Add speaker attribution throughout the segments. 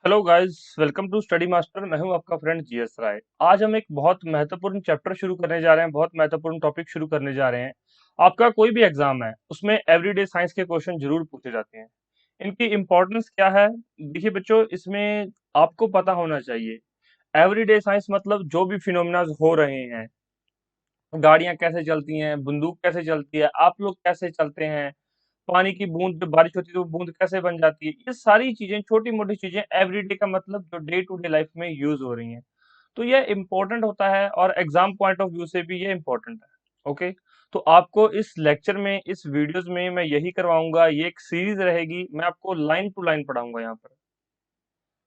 Speaker 1: Hello guys, welcome to Study Master. मैं हूं आपका फ्रेंड जीएस राय। आज हम एक बहुत महत्वपूर्ण चैप्टर शुरू करने जा रहे हैं, बहुत महत्वपूर्ण टॉपिक शुरू करने जा रहे हैं। आपका कोई भी एग्जाम है उसमें एवरीडे साइंस के क्वेश्चन जरूर पूछे जाते हैं। इनकी इंपॉर्टेंस क्या है? देखिए बच्चों, इसमें आपको पता होना चाहिए एवरीडे साइंस मतलब जो भी फिनोमिना हो रहे हैं, गाड़ियां कैसे चलती हैं, बंदूक कैसे चलती है, आप लोग कैसे चलते हैं, पानी की बूंद जब बारिश होती है तो वो बूंद कैसे बन जाती है, ये सारी चीजें, छोटी मोटी चीजें एवरीडे का मतलब जो डे टू डे लाइफ में यूज हो रही हैं, तो ये इम्पोर्टेंट होता है और एग्जाम पॉइंट ऑफ व्यू से भी ये इम्पोर्टेंट है। ओके, तो आपको इस लेक्चर में, इस वीडियोस में मैं यही करवाऊंगा। ये एक सीरीज रहेगी, मैं आपको लाइन टू लाइन पढ़ाऊंगा। यहाँ पर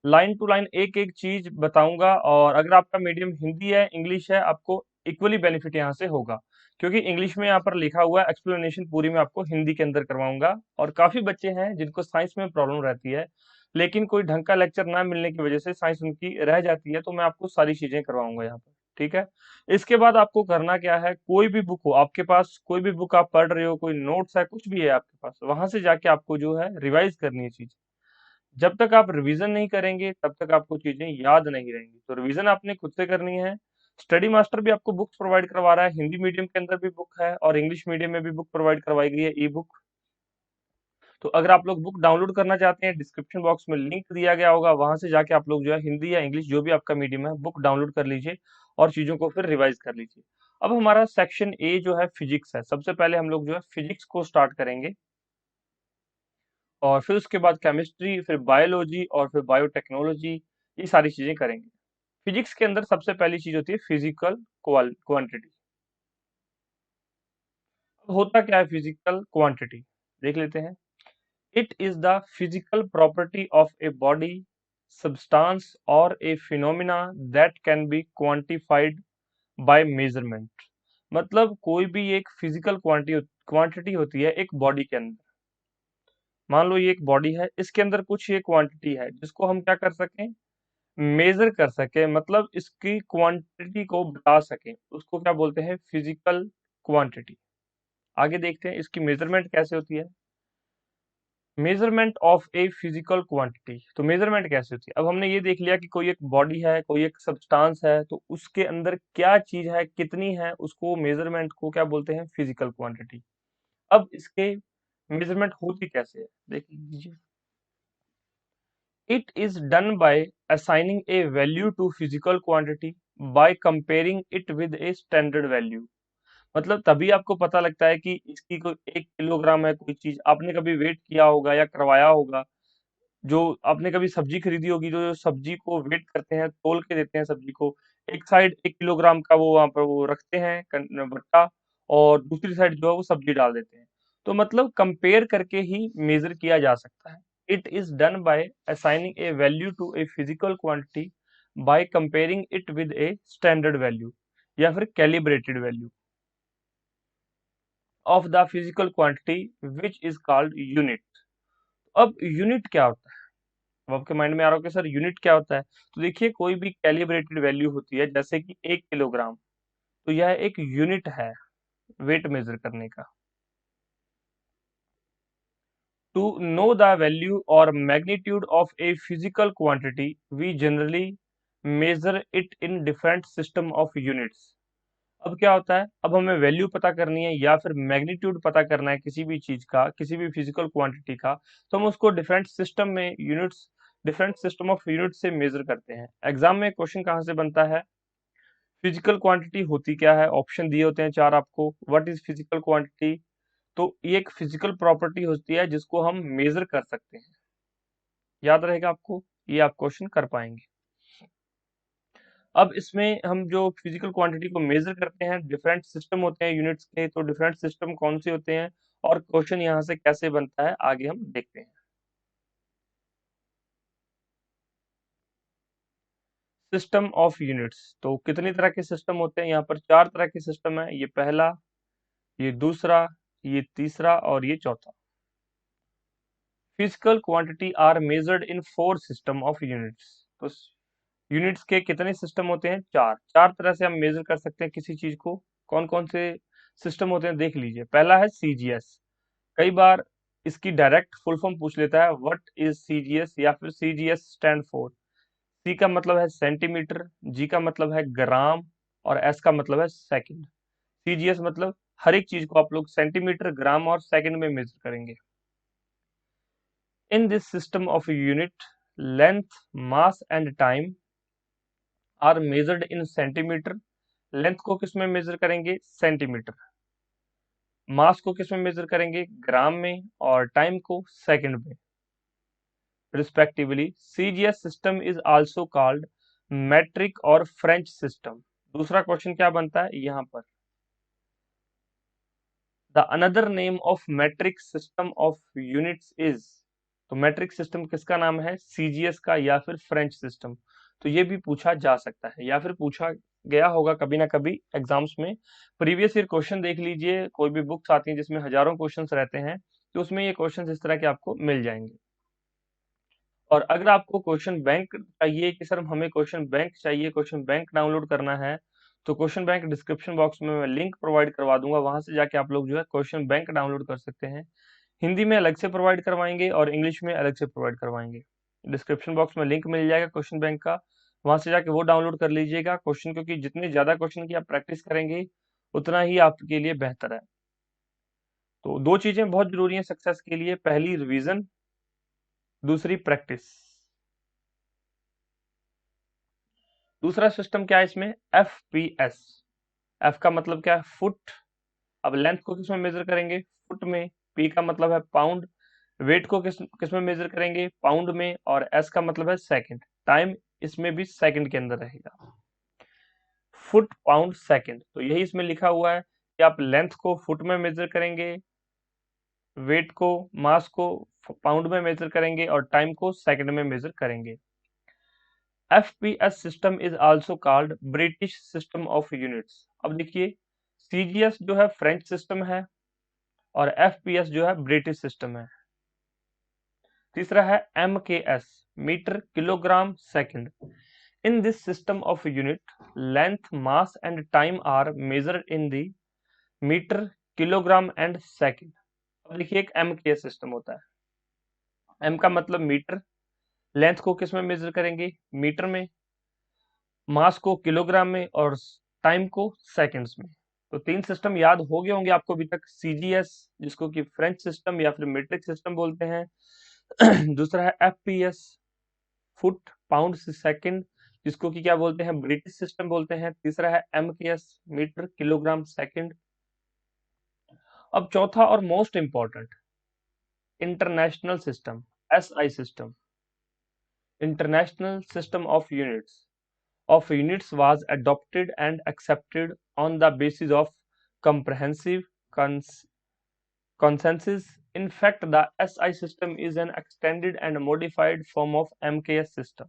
Speaker 1: लाइन टू लाइन एक एक चीज बताऊंगा, और अगर आपका मीडियम हिंदी है, इंग्लिश है, आपको इक्वली बेनिफिट यहाँ से होगा, क्योंकि इंग्लिश में यहाँ पर लिखा हुआ है। एक्सप्लेनेशन पूरी मैं आपको हिंदी के अंदर करवाऊंगा। और काफी बच्चे हैं जिनको साइंस में प्रॉब्लम रहती है, लेकिन कोई ढंग का लेक्चर ना मिलने की वजह से साइंस उनकी रह जाती है, तो मैं आपको सारी चीजें करवाऊंगा यहाँ पर। ठीक है। इसके बाद आपको करना क्या है, कोई भी बुक हो आपके पास, कोई भी बुक आप पढ़ रहे हो, कोई नोट्स है, कुछ भी है आपके पास, वहां से जाके आपको जो है रिवाइज करनी है चीज। जब तक आप रिवीजन नहीं करेंगे तब तक आपको चीजें याद नहीं रहेंगी। तो रिवीजन आपने खुद से करनी है। स्टडी मास्टर भी आपको बुक्स प्रोवाइड करवा रहा है, हिंदी मीडियम के अंदर भी बुक है और इंग्लिश मीडियम में भी बुक प्रोवाइड करवाई गई है, ई बुक। तो अगर आप लोग बुक डाउनलोड करना चाहते हैं, डिस्क्रिप्शन बॉक्स में लिंक दिया गया होगा, वहां से जाके आप लोग जो है हिंदी या इंग्लिश जो भी आपका मीडियम है, बुक डाउनलोड कर लीजिए और चीजों को फिर रिवाइज कर लीजिए। अब हमारा सेक्शन ए जो है फिजिक्स है। सबसे पहले हम लोग जो है फिजिक्स को स्टार्ट करेंगे, और फिर उसके बाद केमिस्ट्री, फिर बायोलॉजी और फिर बायोटेक्नोलॉजी, ये सारी चीजें करेंगे। फिजिक्स के अंदर सबसे पहली चीज होती है फिजिकल क्वांटिटी। अब होता क्या है फिजिकल क्वांटिटी, देख लेते हैं। It is the physical property of a body, substance और a phenomena that can be quantified by measurement. मतलब कोई भी एक फिजिकल क्वांटिटी होती है एक बॉडी के अंदर। मान लो ये एक बॉडी है, इसके अंदर कुछ ये क्वांटिटी है जिसको हम क्या कर सकें, मेजर कर सके, मतलब इसकी क्वांटिटी को बता सके, उसको क्या बोलते हैं, फिजिकल क्वांटिटी। आगे देखते हैं इसकी मेजरमेंट कैसे होती है। Measurement of a physical quantity, तो मेजरमेंट कैसे होती है। अब हमने ये देख लिया कि कोई एक बॉडी है, कोई एक सब्सटेंस है, तो उसके अंदर क्या चीज है, कितनी है, उसको मेजरमेंट को क्या बोलते हैं, फिजिकल क्वांटिटी। अब इसके मेजरमेंट होती कैसे है, देख लीजिए। It is done by assigning a value to physical quantity by comparing it with a standard value। मतलब तभी आपको पता लगता है कि इसकी कोई 1 किलोग्राम है, कोई चीज आपने कभी वेट किया होगा या करवाया होगा। जो आपने कभी सब्जी खरीदी होगी, जो सब्जी को वेट करते हैं, तोल के देते हैं सब्जी को, एक साइड 1 किलोग्राम का वो वहां पर वो रखते हैं बट्टा, और दूसरी साइड जो है वो सब्जी डाल देते हैं। तो मतलब कंपेयर करके ही मेजर किया जा सकता है। It is done by assigning a value to a physical quantity by comparing it with a standard value या फिर calibrated value of the physical quantity which is called unit. अब यूनिट क्या होता है? अब आपके माइंड में आ रहा हो कि सर यूनिट क्या होता है। तो देखिए, कोई भी कैलिब्रेटेड वैल्यू होती है, जैसे कि 1 किलोग्राम, तो यह एक यूनिट है वेट मेजर करने का। टू नो द वैल्यू और magnitude of a physical quantity we generally measure it in different system of units. अब क्या होता है, अब हमें वैल्यू पता करनी है या फिर मैग्नीट्यूड पता करना है किसी भी चीज का, किसी भी फिजिकल क्वांटिटी का, तो हम उसको डिफरेंट सिस्टम में units, different system of unit से मेजर करते हैं। एग्जाम में क्वेश्चन कहाँ से बनता है, फिजिकल क्वांटिटी होती क्या है, ऑप्शन दिए होते हैं चार आपको। व्हाट इज फिजिकल क्वांटिटी, तो ये एक फिजिकल प्रॉपर्टी होती है जिसको हम मेजर कर सकते हैं। याद रहेगा आपको, ये आप क्वेश्चन कर पाएंगे। अब इसमें हम जो फिजिकल क्वांटिटी को मेजर करते हैं, डिफरेंट सिस्टम होते हैं यूनिट्स के, तो डिफरेंट सिस्टम कौन से होते हैं और क्वेश्चन यहाँ से कैसे बनता है, आगे हम देखते हैं। सिस्टम ऑफ यूनिट्स, तो कितनी तरह के सिस्टम होते हैं, यहाँ पर चार तरह के सिस्टम है। ये पहला, ये दूसरा, ये तीसरा और ये चौथा। Physical quantity are measured in 4 system of units. तो यूनिट्स के कितने सिस्टम होते हैं, चार। चार तरह से हम मेजर कर सकते हैं किसी चीज को। कौन कौन से सिस्टम होते हैं देख लीजिए। पहला है सीजीएस। कई बार इसकी डायरेक्ट फुल फॉर्म पूछ लेता है, व्हाट इज सीजीएस, या फिर सीजीएस स्टैंड फॉर। सी का मतलब है सेंटीमीटर, जी का मतलब है ग्राम, और एस का मतलब है सेकंड। सीजीएस मतलब हर एक चीज को आप लोग सेंटीमीटर, ग्राम और सेकंड में मेजर करेंगे। In this system of unit, length, mass and time are measured in centimetre. Length को किस में मेजर करेंगे? सेंटीमीटर। मास को किस में मेजर करेंगे? ग्राम में। और टाइम को सेकंड में respectively. CGS system is also called metric और फ्रेंच सिस्टम। दूसरा क्वेश्चन क्या बनता है यहाँ पर? The another name of metric system of units is. तो मैट्रिक सिस्टम किसका नाम है? सीजीएस का या फिर फ्रेंच सिस्टम। तो ये भी पूछा जा सकता है या फिर पूछा गया होगा कभी ना कभी एग्जाम्स में। प्रीवियस ईयर क्वेश्चन देख लीजिए, कोई भी बुक्स आती हैं जिसमें हजारों क्वेश्चंस रहते हैं, तो उसमें ये क्वेश्चंस इस तरह के आपको मिल जाएंगे। और अगर आपको क्वेश्चन बैंक चाहिए कि सर हमें क्वेश्चन बैंक चाहिए, क्वेश्चन बैंक डाउनलोड करना है, तो क्वेश्चन बैंक डिस्क्रिप्शन बॉक्स में मैं लिंक प्रोवाइड करवा दूंगा, वहां से जाके आप लोग जो है क्वेश्चन बैंक डाउनलोड कर सकते हैं। हिंदी में अलग से प्रोवाइड करवाएंगे और इंग्लिश में अलग से प्रोवाइड करवाएंगे। डिस्क्रिप्शन बॉक्स में लिंक मिल जाएगा क्वेश्चन बैंक का, वहां से जाके वो डाउनलोड कर लीजिएगा क्वेश्चन, क्योंकि जितने ज्यादा क्वेश्चन की आप प्रैक्टिस करेंगे उतना ही आपके लिए बेहतर है। तो दो चीजें बहुत जरूरी हैं सक्सेस के लिए, पहली रिवीजन, दूसरी प्रैक्टिस। दूसरा सिस्टम क्या है इसमें? एफपीएस। एफ का मतलब क्या है? फुट। अब लेंथ को किस में मेजर करेंगे? फुट में। पी का मतलब है पाउंड। वेट को किस में मेजर करेंगे? पाउंड में। और एस का मतलब है सेकंड। टाइम इसमें भी सेकंड के अंदर रहेगा। Foot, pound, second. तो यही इसमें लिखा हुआ है कि आप लेंथ को फुट में मेजर करेंगे, वेट को, मास को पाउंड में मेजर करेंगे, और टाइम को सेकंड में मेजर करेंगे। FPS system is also called British system of units. अब देखिए, सीजीएस जो है फ्रेंच सिस्टम है और एफपीएस जो है ब्रिटिश सिस्टम है। तीसरा है MKS, metre, kilogram, second. In this system of unit, length, mass and time are measured in the metre, kilogram and second. अब देखिए, एक MKS सिस्टम होता है। M का मतलब मीटर, लेंथ को किस में मेजर करेंगे? मीटर में। मास को किलोग्राम में, और टाइम को सेकंड्स में। तो तीन सिस्टम याद हो गए होंगे आपको अभी तक। सीजीएस, जिसको कि फ्रेंच सिस्टम या फिर मीट्रिक सिस्टम बोलते हैं। दूसरा है एफपीएस, फुट, पाउंड, सेकंड, जिसको कि क्या बोलते हैं? ब्रिटिश सिस्टम बोलते हैं। तीसरा है एमकेएस, मीटर, किलोग्राम, सेकंड। अब चौथा और most important, international system, SI system. International system of units was adopted and accepted on the basis of comprehensive consensus. In fact, the SI system is an extended and modified form of MKS system.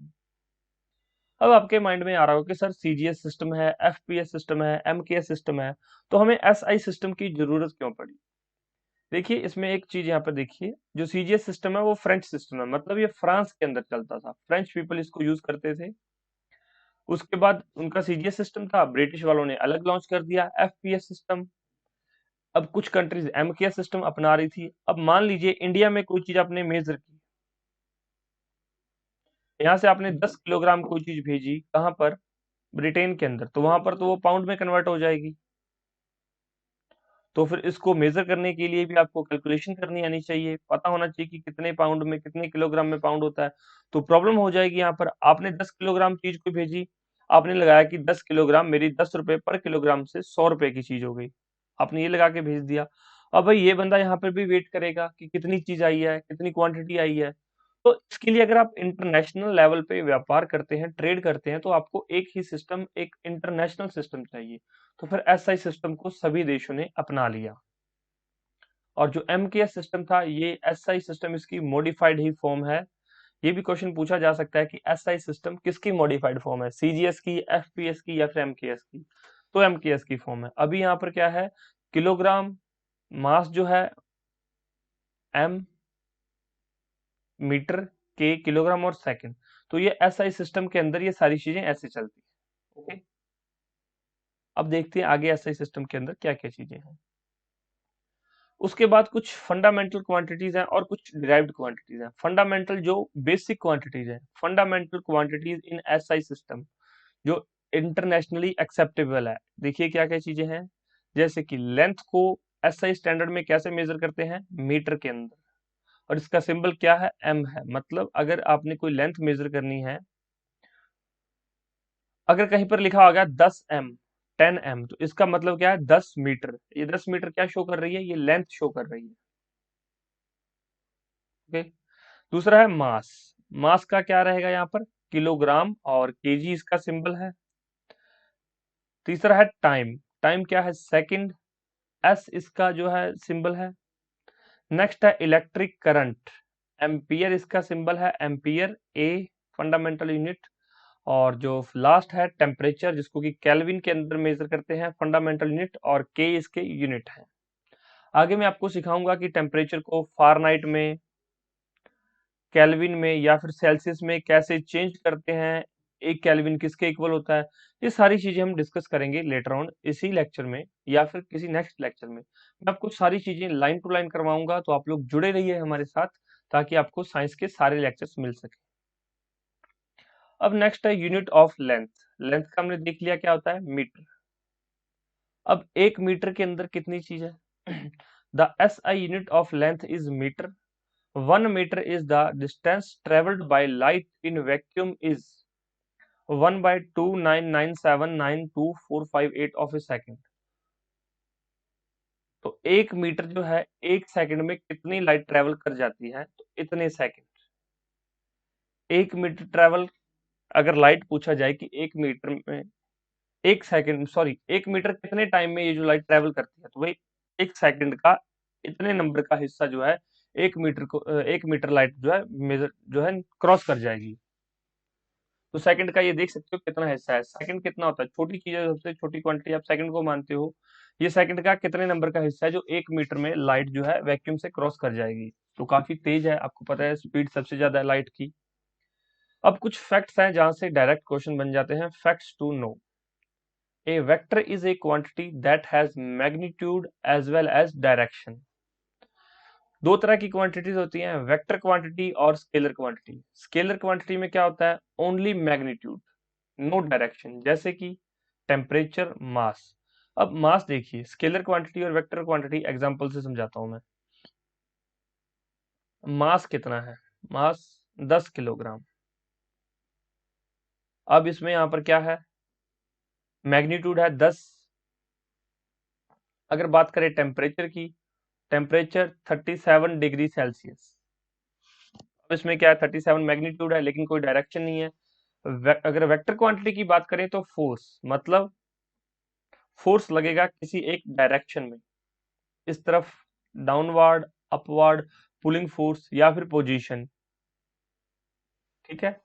Speaker 1: अब आपके mind में आ रहा होगा कि sir CGS system है, FPS system है, MKS system है, तो हमें एसआई सिस्टम की जरूरत क्यों पड़ी? देखिए, इसमें एक चीज यहाँ पर देखिए, जो सीजीएस सिस्टम है वो फ्रेंच सिस्टम है, मतलब ये फ्रांस के अंदर चलता था, फ्रेंच पीपल इसको यूज करते थे। उसके बाद उनका सीजीएस सिस्टम था, ब्रिटिश वालों ने अलग लॉन्च कर दिया एफपीएस सिस्टम। अब कुछ कंट्रीज एमकेएस सिस्टम अपना रही थी। अब मान लीजिए इंडिया में कोई चीज आपने मेजर की, यहाँ से आपने 10 किलोग्राम कोई चीज भेजी, कहां पर? ब्रिटेन के अंदर, तो वहां पर तो वो पाउंड में कन्वर्ट हो जाएगी। तो फिर इसको मेजर करने के लिए भी आपको कैलकुलेशन करनी आनी चाहिए, पता होना चाहिए कि कितने पाउंड में, कितने किलोग्राम में पाउंड होता है। तो प्रॉब्लम हो जाएगी यहाँ पर। आपने 10 किलोग्राम चीज को भेजी, आपने लगाया कि 10 किलोग्राम मेरी 10 रुपए पर किलोग्राम से 100 रुपए की चीज हो गई, आपने ये लगा के भेज दिया। अब भाई ये बंदा यहाँ पर भी वेट करेगा कि कितनी चीज आई है, कितनी क्वांटिटी आई है। तो इसके लिए अगर आप इंटरनेशनल लेवल पे व्यापार करते हैं, ट्रेड करते हैं, तो आपको एक ही सिस्टम, एक इंटरनेशनल सिस्टम चाहिए। तो फिर एसआई सिस्टम को सभी देशों ने अपना लिया। और जो एमकेएस सिस्टम था, ये एसआई सिस्टम इसकी मॉडिफाइड ही फॉर्म है। ये भी क्वेश्चन पूछा जा सकता है कि एसआई सिस्टम किसकी मॉडिफाइड फॉर्म है, सीजीएस की, एफपीएस की, या फिर एमकेएस की? तो एमकेएस की फॉर्म है। अभी यहाँ पर क्या है? किलोग्राम, मास जो है एम, मीटर, के, किलोग्राम और सेकंड। तो ये एसआई सिस्टम के अंदर ये सारी चीजें ऐसे चलती है। ओके, अब देखते हैं आगे एसआई सिस्टम के अंदर क्या क्या चीजें हैं। उसके बाद कुछ फंडामेंटल क्वांटिटीज हैं और कुछ डिराइव्ड क्वांटिटीज हैं। फंडामेंटल जो बेसिक क्वांटिटीज हैं, fundamental quantities in SI system जो इंटरनेशनली एक्सेप्टेबल है। देखिए क्या क्या चीजें हैं, जैसे कि लेंथ को एसआई स्टैंडर्ड में कैसे मेजर करते हैं, मीटर के अंदर, और इसका सिंबल क्या है, एम है। मतलब अगर आपने कोई लेंथ मेजर करनी है, अगर कहीं पर लिखा होगा 10 एम, 10 एम, तो इसका मतलब क्या है, 10 मीटर। ये 10 मीटर क्या शो कर रही है, ये लेंथ शो कर रही है। ओके। दूसरा है मास। मास का क्या रहेगा यहाँ पर, किलोग्राम, और केजी इसका सिंबल है। तीसरा है टाइम। टाइम क्या है, सेकंड, एस इसका जो है सिंबल है। नेक्स्ट है इलेक्ट्रिक करंट, एम्पियर इसका सिंबल है, एम्पियर, ए फंडामेंटल यूनिट। और जो लास्ट है टेम्परेचर, जिसको कि केल्विन के अंदर मेजर करते हैं, फंडामेंटल यूनिट, और के इसके यूनिट है। आगे मैं आपको सिखाऊंगा कि टेम्परेचर को फारेनहाइट में, केल्विन में, या फिर सेल्सियस में कैसे चेंज करते हैं, एक केल्विन किसके इक्वल होता है। ये सारी चीजें हम डिस्कस करेंगे लेटर ऑन इसी लेक्चर में, या फिर किसी नेक्स्ट लेक्चर में। मैं आपको सारी चीजें लाइन टू लाइन करवाऊंगा, तो आप लोग जुड़े रहिए हमारे साथ, ताकि आपको साइंस के सारे लेक्चर्स मिल सके। अब नेक्स्ट है यूनिट ऑफ लेंथ। लेंथ का हमने देख लिया क्या होता है, मीटर। अब एक मीटर के अंदर कितनी चीज है, the S I unit of length is metre. 1 meter is the distance traveled by light in vacuum is 1/299792458 of a second। तो 1 मीटर जो है, 1 सेकंड में कितनी लाइट ट्रेवल कर जाती है, तो इतने सेकंड। 1 मीटर ट्रेवल, अगर लाइट पूछा जाए कि 1 मीटर में, 1 सेकंड, सॉरी, 1 मीटर कितने टाइम में ये जो लाइट ट्रेवल करती है, तो वही 1 सेकंड का इतने नंबर का हिस्सा जो है, 1 मीटर लाइट जो है मेजर जो है क्रॉस कर जाएगी। तो सेकंड का ये देख सकते हो कितना हिस्सा है। सेकंड कितना होता है, छोटी चीज है, सबसे छोटी क्वांटिटी आप सेकंड को मानते हो। ये सेकंड का कितने नंबर का हिस्सा है जो 1 मीटर में लाइट जो है वैक्यूम से क्रॉस कर जाएगी। तो काफी तेज है, आपको पता है स्पीड सबसे ज्यादा है लाइट की। अब कुछ फैक्ट्स हैं जहां से डायरेक्ट क्वेश्चन बन जाते हैं। Facts to know, a vector is a quantity that has magnitude as well as direction. दो तरह की क्वांटिटीज होती हैं, वेक्टर क्वांटिटी और स्केलर क्वांटिटी। स्केलर क्वांटिटी में क्या होता है, ओनली मैग्नीट्यूड, नो डायरेक्शन, जैसे कि टेम्परेचर, मास। अब मास देखिए, स्केलर क्वांटिटी और वेक्टर क्वांटिटी एग्जांपल से समझाता हूं मैं। मास कितना है, मास 10 किलोग्राम। अब इसमें यहां पर क्या है, मैग्नीट्यूड है 10। अगर बात करें टेम्परेचर की, टेम्परेचर 37 डिग्री सेल्सियस। अब इसमें क्या है, 37 मैग्नीट्यूड है, लेकिन कोई डायरेक्शन नहीं है। अगर वेक्टर क्वांटिटी की बात करें तो फोर्स, मतलब फोर्स लगेगा किसी एक डायरेक्शन में, इस तरफ, डाउनवर्ड, अपवर्ड, पुलिंग फोर्स, या फिर पोजीशन। ठीक है।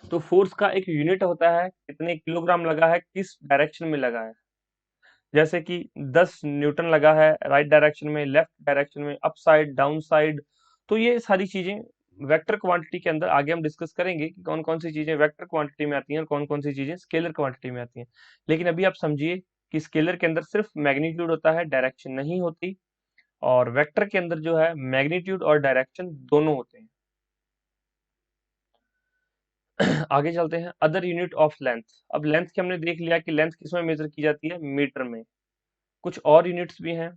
Speaker 1: तो फोर्स का एक यूनिट होता है, कितने किलोग्राम लगा है, किस डायरेक्शन में लगा है। जैसे कि 10 न्यूटन लगा है राइट डायरेक्शन में, लेफ्ट डायरेक्शन में, अप साइड, डाउन साइड। तो ये सारी चीजें वेक्टर क्वांटिटी के अंदर आगे हम डिस्कस करेंगे कि कौन कौन सी चीजें वेक्टर क्वांटिटी में आती हैं और कौन कौन सी चीजें स्केलर क्वांटिटी में आती हैं। लेकिन अभी आप समझिए कि स्केलर के अंदर सिर्फ मैग्नीट्यूड होता है, डायरेक्शन नहीं होती। और वेक्टर के अंदर जो है मैग्नीट्यूड और डायरेक्शन दोनों होते हैं। आगे चलते हैं, अदर यूनिट ऑफ लेंथ। अब लेंथ की हमने देख लिया कि लेंथ किसमें मेजर की जाती है, मीटर में। कुछ और यूनिट्स भी हैं।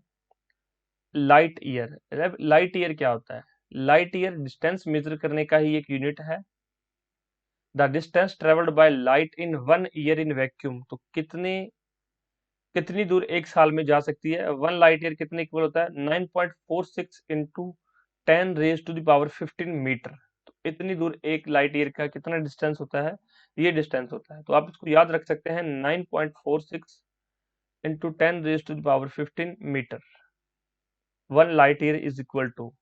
Speaker 1: Light year. लाइट ईयर क्या होता है, लाइट ईयर डिस्टेंस मेजर करने का ही एक यूनिट है। The distance travelled by light in 1 year in vacuum. तो कितनी दूर एक साल में जा सकती है, 1 लाइट ईयर कितने इक्वल होता है, 9.46 इंटू 10⁻15 मीटर। तो इतनी दूर एक लाइट ईयर का कितना डिस्टेंस होता है, ये डिस्टेंस होता है। तो आप इसको याद रख सकते हैं, 9.46 into 10⁻15 metre, 1 light year is equal to.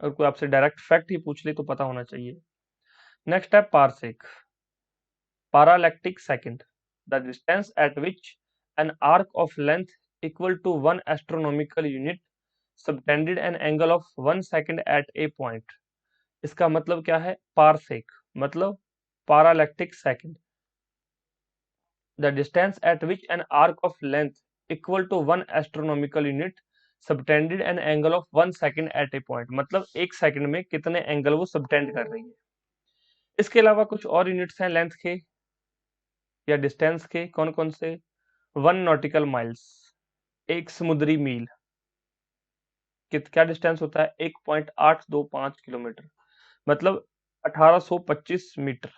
Speaker 1: और कोई आपसे डायरेक्ट फैक्ट ही पूछ ले तो पता होना चाहिए। नेक्स्ट है parsec, parallactic second, the distance at which an arc of length equal to 1 astronomical unit subtended an angle of 1 second at a point। इसका मतलब क्या है, पारसेक मतलब parallactic second, the distance at which an arc of length equal to 1 astronomical unit subtended an angle of 1 second at a point, मतलब 1 second में कितने angle वो subtend कर रही है। इसके अलावा कुछ और यूनिट्स हैं लेंथ के या डिस्टेंस के, कौन कौन से? 1 नॉटिकल माइल्स, 1 समुद्री मील, क्या डिस्टेंस होता है? 1.825 किलोमीटर, मतलब 1825 मीटर।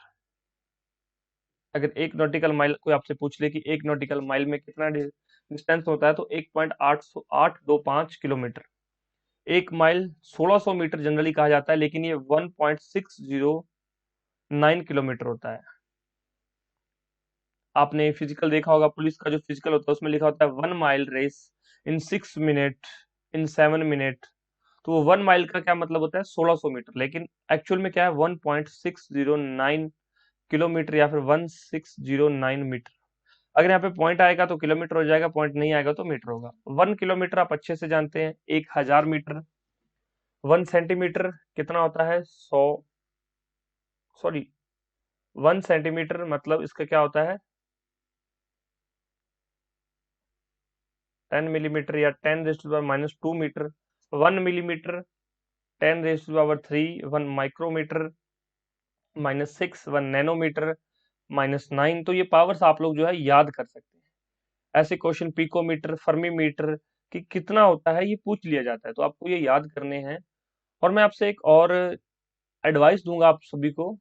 Speaker 1: अगर 1 नॉटिकल माइल कोई आपसे पूछ ले कि 1 नॉटिकल माइल में कितना डिस्टेंस होता है, तो 1.825 किलोमीटर। 1 माइल 1600 मीटर जनरली कहा जाता है, लेकिन ये 1.609 किलोमीटर होता है। आपने फिजिकल देखा होगा, पुलिस का जो फिजिकल होता है उसमें लिखा होता है 1 mile race in 6 minute in 7 minute. तो वो 1 माइल का क्या मतलब होता है? 1600 मीटर, लेकिन एक्चुअल में क्या है? 1.609 किलोमीटर या फिर 1609 मीटर। अगर यहाँ पे पॉइंट आएगा तो किलोमीटर हो जाएगा, पॉइंट नहीं आएगा तो मीटर होगा। 1 किलोमीटर आप अच्छे से जानते हैं, 1000 मीटर। 1 सेंटीमीटर कितना होता है? 100, सॉरी, 1 सेंटीमीटर मतलब इसका क्या होता है? 10 मिलीमीटर या 10⁻⁻² मीटर। 1 millimetre 10⁻³ 1 micrometer, -6 1 nanometre, -9। तो ये पावर्स आप लोग जो है याद कर सकते हैं। ऐसे क्वेश्चन पिकोमीटर, फर्मीमीटर कि कितना होता है ये पूछ लिया जाता है, तो आपको ये याद करने हैं। और मैं आपसे एक और एडवाइस दूंगा आप सभी को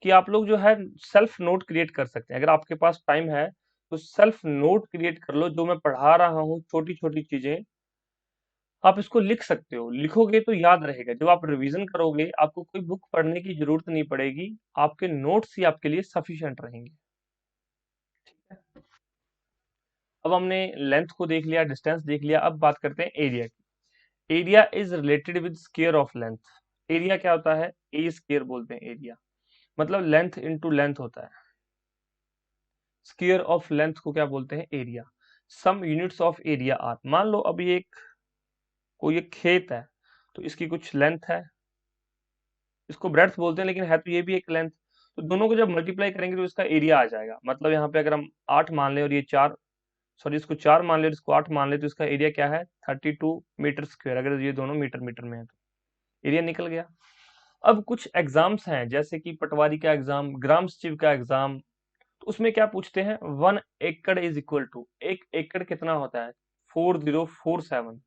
Speaker 1: कि आप लोग जो है सेल्फ नोट क्रिएट कर सकते हैं। अगर आपके पास टाइम है तो सेल्फ नोट क्रिएट कर लो। जो मैं पढ़ा रहा हूँ छोटी छोटी चीजें, आप इसको लिख सकते हो। लिखोगे तो याद रहेगा। जब आप रिवीजन करोगे आपको कोई बुक पढ़ने की जरूरत नहीं पड़ेगी, आपके नोट्स ही आपके लिए सफिशिएंट रहेंगे। अब हमने लेंथ को देख लिया, डिस्टेंस देख लिया, अब बात करते हैं एरिया की। Area is related with square of length. Area क्या होता है? ए स्क्वायर बोलते हैं एरिया, मतलब लेंथ इनटू लेंथ होता है। स्क्वायर ऑफ लेंथ को क्या बोलते हैं? Area. Some units of area are, मान लो अभी एक कोई एक खेत है, तो इसकी कुछ लेंथ है, इसको ब्रेड्थ बोलते हैं, लेकिन है तो ये भी एक लेंथ। तो दोनों को जब मल्टीप्लाई करेंगे तो इसका एरिया आ जाएगा। मतलब यहाँ पे अगर हम 8 मान ले और ये 4, सॉरी इसको 4 मान ले और इसको 8 मान ले, तो इसका एरिया क्या है? 32 मीटर स्क्वायर। अगर ये दोनों मीटर मीटर में है तो एरिया निकल गया। अब कुछ एग्जाम्स हैं, जैसे कि पटवारी का एग्जाम, ग्राम सचिव का एग्जाम, तो उसमें क्या पूछते हैं? 1 एकड़ इज इक्वल टू, 1 एकड़ कितना होता है? 4047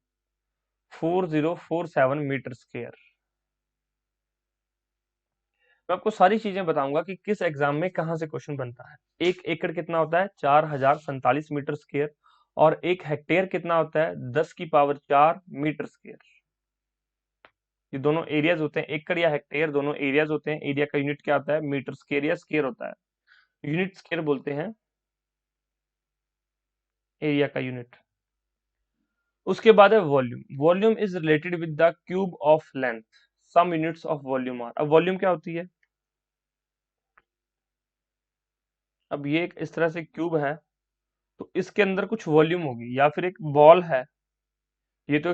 Speaker 1: मैं आपको सारी चीजें बताऊंगा कि किस एग्जाम में कहां से क्वेश्चन बनता है। 1 एकड़ कितना होता है? 4047 मीटर स्क्वायर। और 1 हेक्टेयर कितना होता है? 10⁴ मीटर स्क्वायर। ये दोनों एरियाज होते हैं, एकड़ या हेक्टेयर दोनों एरियाज होते हैं। एरिया का यूनिट क्या होता है? मीटर स्क्वायर या स्क्वायर होता है। यूनिट स्क्वायर बोलते हैं एरिया का यूनिट। उसके बाद है volume. Volume is related with the cube of length. Some units of volume are. अब वॉल्यूम क्या होती है? अब ये एक इस तरह से क्यूब है, तो इसके अंदर कुछ वॉल्यूम होगी, या फिर एक बॉल है, ये तो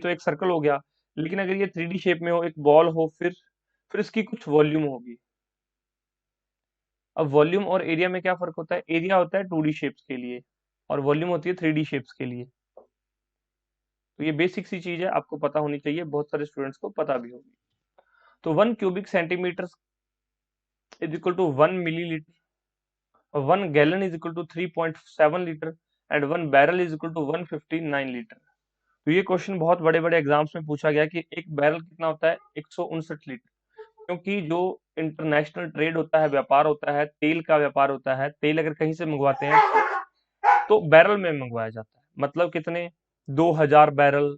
Speaker 1: एक सर्कल हो गया। लेकिन अगर ये 3D शेप में हो, एक बॉल हो, फिर इसकी कुछ वॉल्यूम होगी। अब वॉल्यूम और एरिया में क्या फर्क होता है? एरिया होता है 2D शेप्स के लिए और वॉल्यूम होती है 3D शेप्स के लिए। तो ये बेसिक सी चीज है, आपको पता होनी चाहिए, बहुत सारे स्टूडेंट्स को पता भी होगी। तो 1 cubic centimetre is equal to 1 millilitre, 1 gallon is equal to 3.7 litre, and 1 barrel is equal to 159 litre. तो ये क्वेश्चन बहुत बड़े बड़े एग्जाम्स में पूछा गया कि एक बैरल कितना होता है? 159 लीटर। क्योंकि जो इंटरनेशनल ट्रेड होता है, व्यापार होता है, तेल का व्यापार होता है, तेल अगर कहीं से मंगवाते हैं तो बैरल में मंगवाया जाता है। मतलब कितने? 2000 बैरल,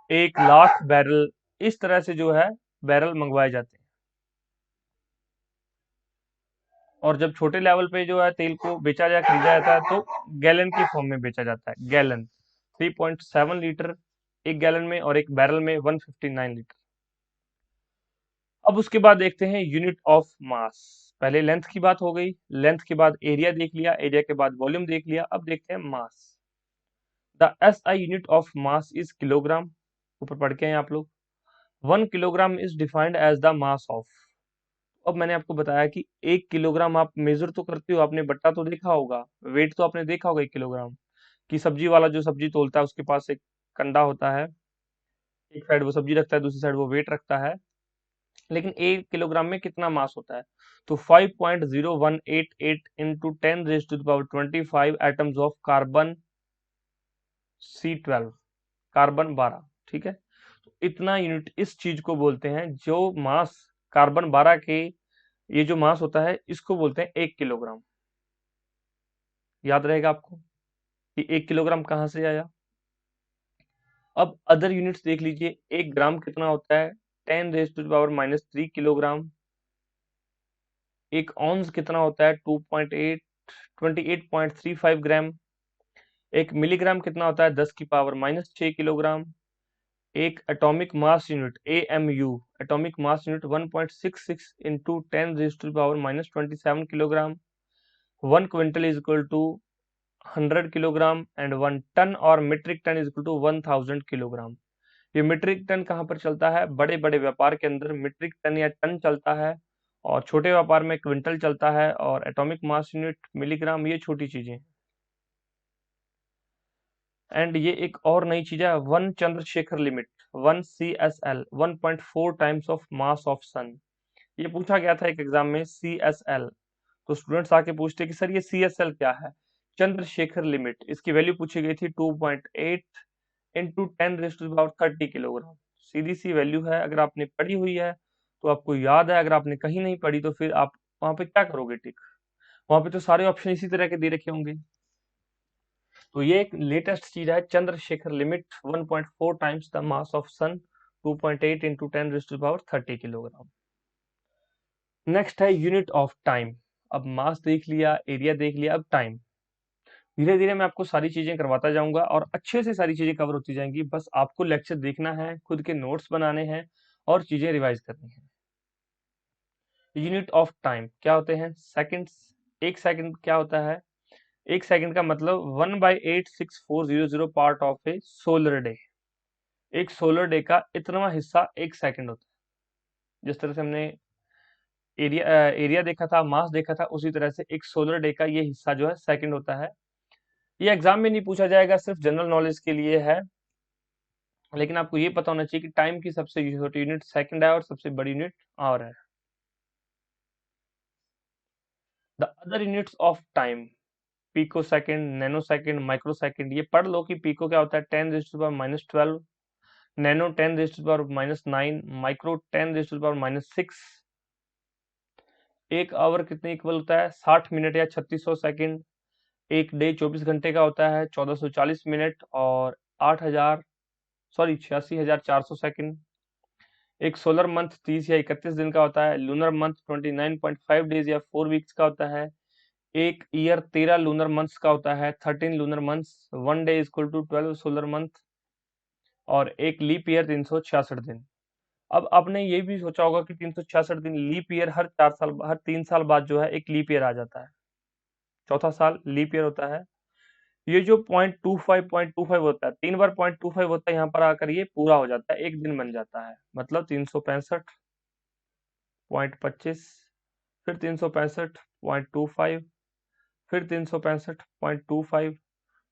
Speaker 1: 1 लाख बैरल, इस तरह से जो है बैरल मंगवाए जाते हैं। और जब छोटे लेवल पे जो है तेल को बेचा जाए, खरीदा जाता है, तो गैलन की फॉर्म में बेचा जाता है। गैलन 3.7 लीटर एक गैलन में, और एक बैरल में 159 लीटर। अब उसके बाद देखते हैं यूनिट ऑफ मास। पहले लेंथ की बात हो गई, लेंथ के बाद एरिया देख लिया, एरिया के बाद वॉल्यूम देख लिया। अब देखते हैं mass. The SI unit of mass is kilogram. ऊपर पढ़ के हैं आप लोग। 1 kilogram is defined as the mass of. अब मैंने आपको बताया कि 1 किलोग्राम आप मेजर तो करते हो, आपने बट्टा तो देखा होगा, वेट तो आपने देखा होगा 1 किलोग्राम। कि सब्जी वाला जो सब्जी तोलता है उसके पास एक कंडा होता है, एक साइड वो सब्जी रखता है, दूसरी साइड वो वेट रखता है, लेकिन 1 किलोग्राम में कितना मास होता है? तो 5.0188 into 10 raised to the power 25 atoms of carbon C12, carbon 12। ठीक है, तो इतना यूनिट इस चीज को बोलते हैं, जो मास कार्बन 12 के, ये जो मास होता है इसको बोलते हैं 1 किलोग्राम। याद रहेगा आपको कि 1 किलोग्राम कहाँ से आया। अब अदर यूनिट्स देख लीजिए, 1 ग्राम कितना होता है? 10 raised to the power -3 kilogram. एक ऑन्स कितना होता है? 28.35 ग्राम। एक मिलीग्राम कितना होता है? 10 की पावर -6 किलोग्राम। एक atomic mass unit AMU, atomic mass unit 1.66 into 10 raised to the power -27 kilogram. 1 quintal is equal to 100 kilogram and 1 ton और metric ton is equal to 1000 kilogram. ये मीट्रिक टन कहाँ पर चलता है? बड़े बड़े व्यापार के अंदर मीट्रिक टन या टन चलता है, और छोटे व्यापार में क्विंटल चलता है, और एटॉमिक मास यूनिट मिलीग्राम, ये छोटी चीजें। एंड ये एक और नई चीज है, one Chandrasekhar limit, 1 CSL, 1.4 times of mass of sun. ये पूछा गया था एक एग्जाम में, CSL। तो स्टूडेंट्स आके पूछते कि सर ये CSL क्या है? चंद्रशेखर लिमिट, इसकी वैल्यू पूछी गई थी 2.8 into 10 raised to the power 30 kilogram. सीधी सी वैल्यू है, अगर आपने पढ़ी हुई है तो आपको याद है, अगर आपने कहीं नहीं पढ़ी तो फिर आप वहां पे क्या करोगे टिक? वहां पे तो सारे ऑप्शन इसी तरह के दे रखे होंगे। तो ये एक लेटेस्ट चीज है, Chandrasekhar limit 1.4 times the mass of sun, 2.8 into 10 raised to the power 30 kilogram. Next है यूनिट ऑफ टाइम। अब मास देख लिया, एरिया देख लिया, अब टाइम। धीरे धीरे मैं आपको सारी चीजें करवाता जाऊंगा और अच्छे से सारी चीजें कवर होती जाएंगी, बस आपको लेक्चर देखना है, खुद के नोट्स बनाने हैं और चीजें रिवाइज करनी है। यूनिट ऑफ टाइम क्या होते हैं? सेकंड्स। एक सेकंड क्या होता है? एक सेकंड का मतलब 1/86400 part of A solar day. एक सोलर डे का इतना हिस्सा एक सेकंड होता है। जिस तरह से हमने एरिया देखा था, मास देखा था, उसी तरह से एक सोलर डे का ये हिस्सा जो है सेकंड होता है। ये एग्जाम में नहीं पूछा जाएगा, सिर्फ जनरल नॉलेज के लिए है, लेकिन आपको ये पता होना चाहिए कि टाइम की सबसे छोटी यूनिट सेकंड है और सबसे बड़ी यूनिट आवर है। The other units of time, picosecond, nanosecond, microsecond. ये पढ़ लो कि पिको क्या होता है? 10 raised to the power -12, nano 10 raised to the power -9, micro 10 raised to the power -6। एक आवर कितने इक्वल होता है? 60 मिनट या 3600 सेकंड। एक डे 24 घंटे का होता है, 1440 मिनट और 86,400 सेकंड। एक सोलर मंथ 30 या 31 दिन का होता है, लूनर मंथ 29.5 डेज या 4 वीक्स का होता है। एक ईयर 13 लूनर मंथ्स का होता है, 13 lunar months. 1 day is equal to 12 solar month. और एक लीप ईयर 366 दिन। अब आपने ये भी सोचा होगा कि 366 दिन लीप ईयर, हर 4 साल, हर 3 साल बाद जो है एक लीप ईयर आ जाता है, चौथा साल लीप ईयर होता है। ये जो 0.25 होता है, 3 बार 0.25 होता है, यहाँ पर आकर ये पूरा हो जाता है, एक दिन बन जाता है, मतलब 365.25, फिर 365.25, फिर 365.25।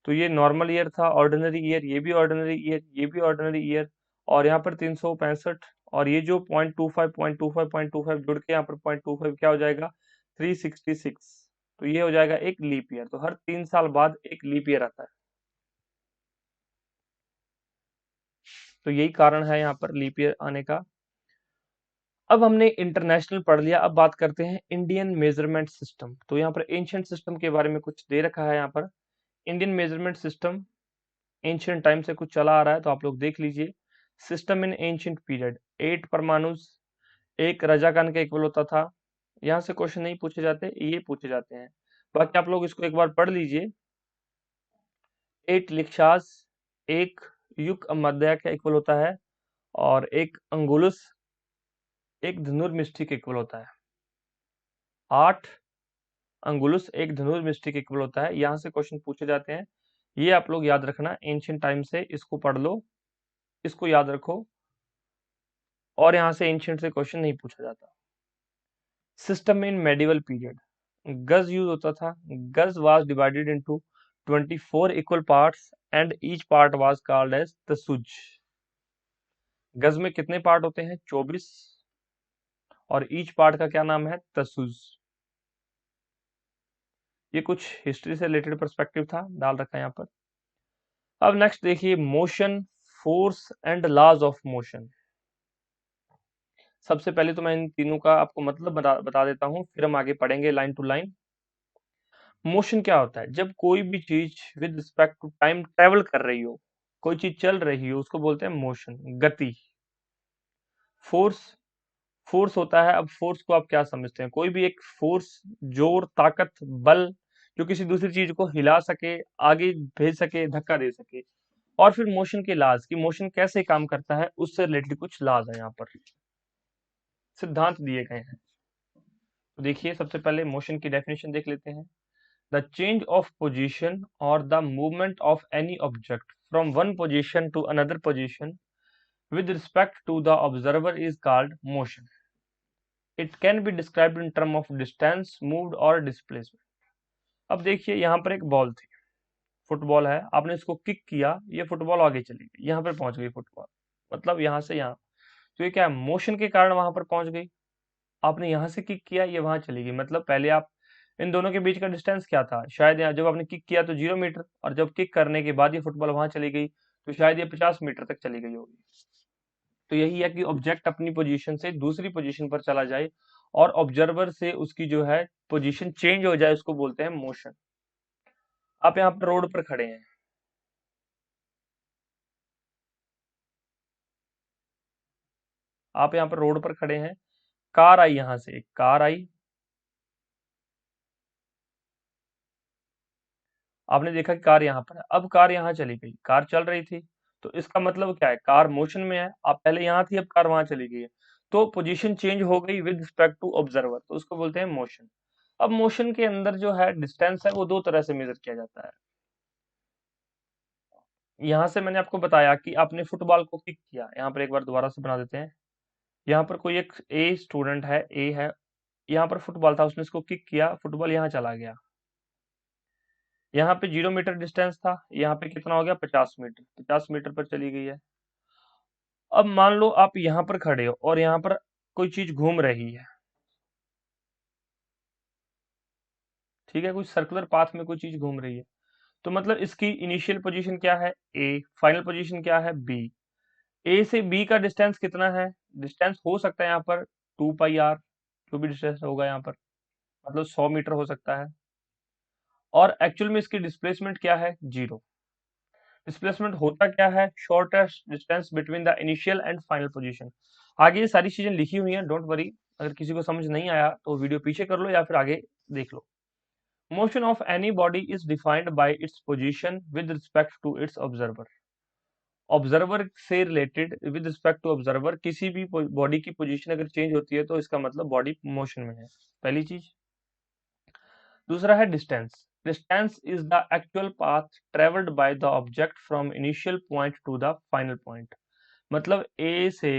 Speaker 1: तो ये नॉर्मल ईयर था, ऑर्डिनरी ईयर, ये भी ऑर्डिनरी ईयर, ये भी ऑर्डिनरी ईयर, और यहाँ पर 365, और ये जो 0.25 जुड़ के यहाँ पर 0.25 क्या हो जाएगा? 366। तो ये हो जाएगा एक लीप ईयर। तो हर 3 साल बाद एक लीप ईयर आता है, तो यही कारण है यहाँ पर लीप ईयर आने का। अब हमने इंटरनेशनल पढ़ लिया, अब बात करते हैं इंडियन मेजरमेंट सिस्टम। तो यहाँ पर एंशियंट सिस्टम के बारे में कुछ दे रखा है। यहाँ पर Indian measurement system ancient time से कुछ चला आ रहा है, तो आप लोग देख लीजिए। सिस्टम इन एंशियंट पीरियड, 8 परमाणुस एक रजाकन का इक्वल होता था। यहाँ से क्वेश्चन नहीं पूछे जाते, ये पूछे जाते हैं, बाकी आप लोग इसको एक बार पढ़ लीजिए। 8 लिक्षास एक युग मध्य का इक्वल होता है, और एक अंगुलस एक धनुर्मिष्टि के इक्वल होता है। 8 अंगुलस एक धनुर्मिष्टि के इक्वल होता है। यहाँ से क्वेश्चन पूछे जाते हैं, ये आप लोग याद रखना एंशियंट टाइम से, इसको पढ़ लो, इसको याद रखो, और यहाँ से एंशियंट से क्वेश्चन नहीं पूछा जाता। सिस्टम इन मेडिवल पीरियड, गज यूज होता था। गज was divided into 24 equal parts and each part was called as तसुज। गज में कितने पार्ट होते हैं? 24, और ईच पार्ट का क्या नाम है? तसुज। ये कुछ हिस्ट्री से रिलेटेड पर्सपेक्टिव था, डाल रखा है यहाँ पर। अब नेक्स्ट देखिए, motion, force and laws of motion. सबसे पहले तो मैं इन तीनों का आपको मतलब बता देता हूं, फिर हम आगे पढ़ेंगे लाइन टू लाइन। मोशन क्या होता है? जब कोई भी चीज with respect to time travel कर रही हो, कोई चीज चल रही हो, उसको बोलते हैं मोशन, गति। फोर्स, फोर्स होता है, अब फोर्स को आप क्या समझते हैं? कोई भी एक फोर्स, जोर, ताकत, बल, जो किसी दूसरी चीज को हिला सके, आगे भेज सके, धक्का दे सके। और फिर मोशन के लाज, की मोशन कैसे काम करता है, उससे रिलेटेड कुछ लाज है यहाँ पर, सिद्धांत दिए गए हैं। तो देखिए, सबसे पहले मोशन की डेफिनेशन देख लेते हैं। द चेंज ऑफ पोजीशन और the movement of any object from one position to another position with respect to the observer is called motion. It can be described in term of distance moved or displacement. अब देखिए, यहाँ पर एक ball थी, football है, आपने इसको kick किया, ये फुटबॉल आगे चली गई, यहाँ पर पहुंच गई फुटबॉल, मतलब यहाँ से यहाँ। तो ये क्या है? मोशन के कारण वहां पर पहुंच गई। आपने यहाँ से किक किया, ये वहां चली गई, मतलब पहले आप, इन दोनों के बीच का डिस्टेंस क्या था? शायद यहाँ जब आपने किक किया तो 0 मीटर, और जब किक करने के बाद ये फुटबॉल वहां चली गई तो शायद ये 50 मीटर तक चली गई होगी। तो यही है कि ऑब्जेक्ट अपनी पोजीशन से दूसरी पोजीशन पर चला जाए और ऑब्जर्वर से उसकी जो है पोजीशन चेंज हो जाए, उसको बोलते हैं मोशन। आप यहाँ पर रोड पर खड़े हैं, आप यहाँ पर रोड पर खड़े हैं, कार आई, यहां से एक कार आई, आपने देखा कि कार यहाँ पर है, अब कार यहाँ चली गई, कार चल रही थी, तो इसका मतलब क्या है? कार मोशन में है, आप पहले यहाँ थी, अब कार वहां चली गई है, तो पोजीशन चेंज हो गई विद रिस्पेक्ट टू ऑब्जर्वर, तो उसको बोलते हैं मोशन। अब मोशन के अंदर जो है डिस्टेंस है, वो दो तरह से मेजर किया जाता है। यहाँ से मैंने आपको बताया कि आपने फुटबॉल को किक किया, यहाँ पर एक बार दोबारा से बना देते हैं। यहाँ पर कोई एक ए स्टूडेंट है, ए है, यहाँ पर फुटबॉल था, उसने इसको किक किया, फुटबॉल यहाँ चला गया, यहाँ पे 0 मीटर डिस्टेंस था, यहाँ पे कितना हो गया? 50 मीटर, 50 मीटर पर चली गई है। अब मान लो आप यहाँ पर खड़े हो और यहाँ पर कोई चीज घूम रही है, ठीक है, कुछ सर्कुलर पाथ में कोई चीज घूम रही है, तो मतलब इसकी इनिशियल पोजीशन क्या है? ए, फाइनल पोजीशन क्या है? बी। ए से बी का डिस्टेंस कितना है? डिस्टेंस हो सकता है यहाँ पर 2πr, जो भी डिस्टेंस होगा यहाँ पर, मतलब 100 मीटर हो सकता है, और एक्चुअल में इसकी डिस्प्लेसमेंट क्या है? 0। डिस्प्लेसमेंट होता क्या है? Shortest distance between the initial and final position. आगे ये सारी चीजें लिखी हुई हैं, डोंट वरी, अगर किसी को समझ नहीं आया तो वीडियो पीछे कर लो या फिर आगे देख लो। Motion of any body is defined by its position with respect to its observer. Observer से related, with respect to observer, किसी भी बॉडी की पोजीशन अगर चेंज होती है तो इसका मतलब बॉडी मोशन में है, पहली चीज। दूसरा है distance. Distance is the actual path travelled by the object from initial point two the final point. मतलब ए से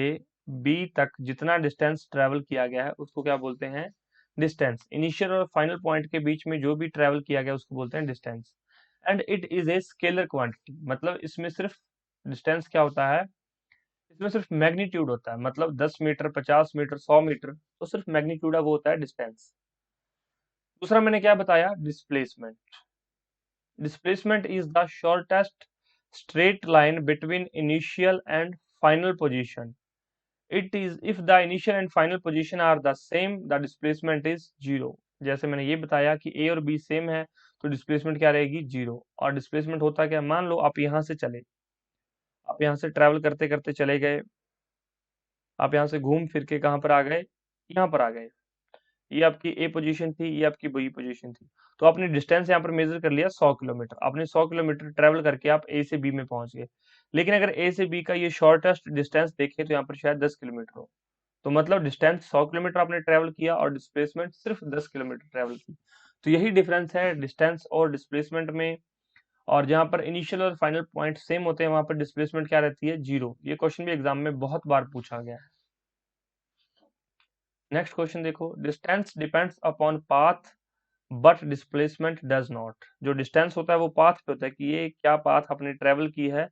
Speaker 1: बी तक जितना डिस्टेंस ट्रेवल किया गया है उसको क्या बोलते हैं? डिस्टेंस। इनिशियल और फाइनल पॉइंट के बीच में जो भी ट्रेवल किया गया उसको बोलते हैं distance. And it is a scalar quantity, मतलब इसमें सिर्फ डिस्टेंस क्या होता है? इसमें सिर्फ मैग्नीट्यूड होता है, मतलब 10 मीटर, 50 मीटर, 100 मीटर, तो सिर्फ मैग्नीट्यूड है, वो होता है डिस्टेंस। दूसरा मैंने क्या बताया? Displacement. Displacement is the shortest straight line between initial and final position. It is if the initial and final position are the same, the displacement is zero. जैसे मैंने ये बताया कि A और B सेम है तो डिस्प्लेसमेंट क्या रहेगी? 0। और डिस्प्लेसमेंट होता क्या? मान लो आप यहाँ से चले, आप यहाँ से ट्रेवल करते करते चले गए, आप यहाँ से घूम फिर के कहाँ पर आ गए? यहाँ पर आ गए। ये आपकी ए पोजीशन थी, ये आपकी बी पोजीशन थी, तो आपने डिस्टेंस यहाँ पर मेजर कर लिया 100 किलोमीटर, आपने 100 किलोमीटर ट्रेवल करके आप ए से बी में पहुंच गए। लेकिन अगर ए से बी का ये शॉर्टेस्ट डिस्टेंस देखें तो यहाँ पर शायद 10 किलोमीटर हो, तो मतलब डिस्टेंस 100 किलोमीटर आपने ट्रेवल किया और डिस्प्लेसमेंट सिर्फ 10 किलोमीटर ट्रेवल की। तो यही डिफरेंस है डिस्टेंस और डिस्प्लेसमेंट में। और जहां पर इनिशियल और फाइनल पॉइंट सेम होते हैं वहां पर डिस्प्लेसमेंट क्या रहती है? 0। ये क्वेश्चन भी एग्जाम में बहुत बार पूछा गया है। नेक्स्ट क्वेश्चन देखो, distance depends upon path but displacement does not. जो डिस्टेंस होता है वो पाथ पे होता है कि ये क्या पाथ आपने ट्रेवल की है,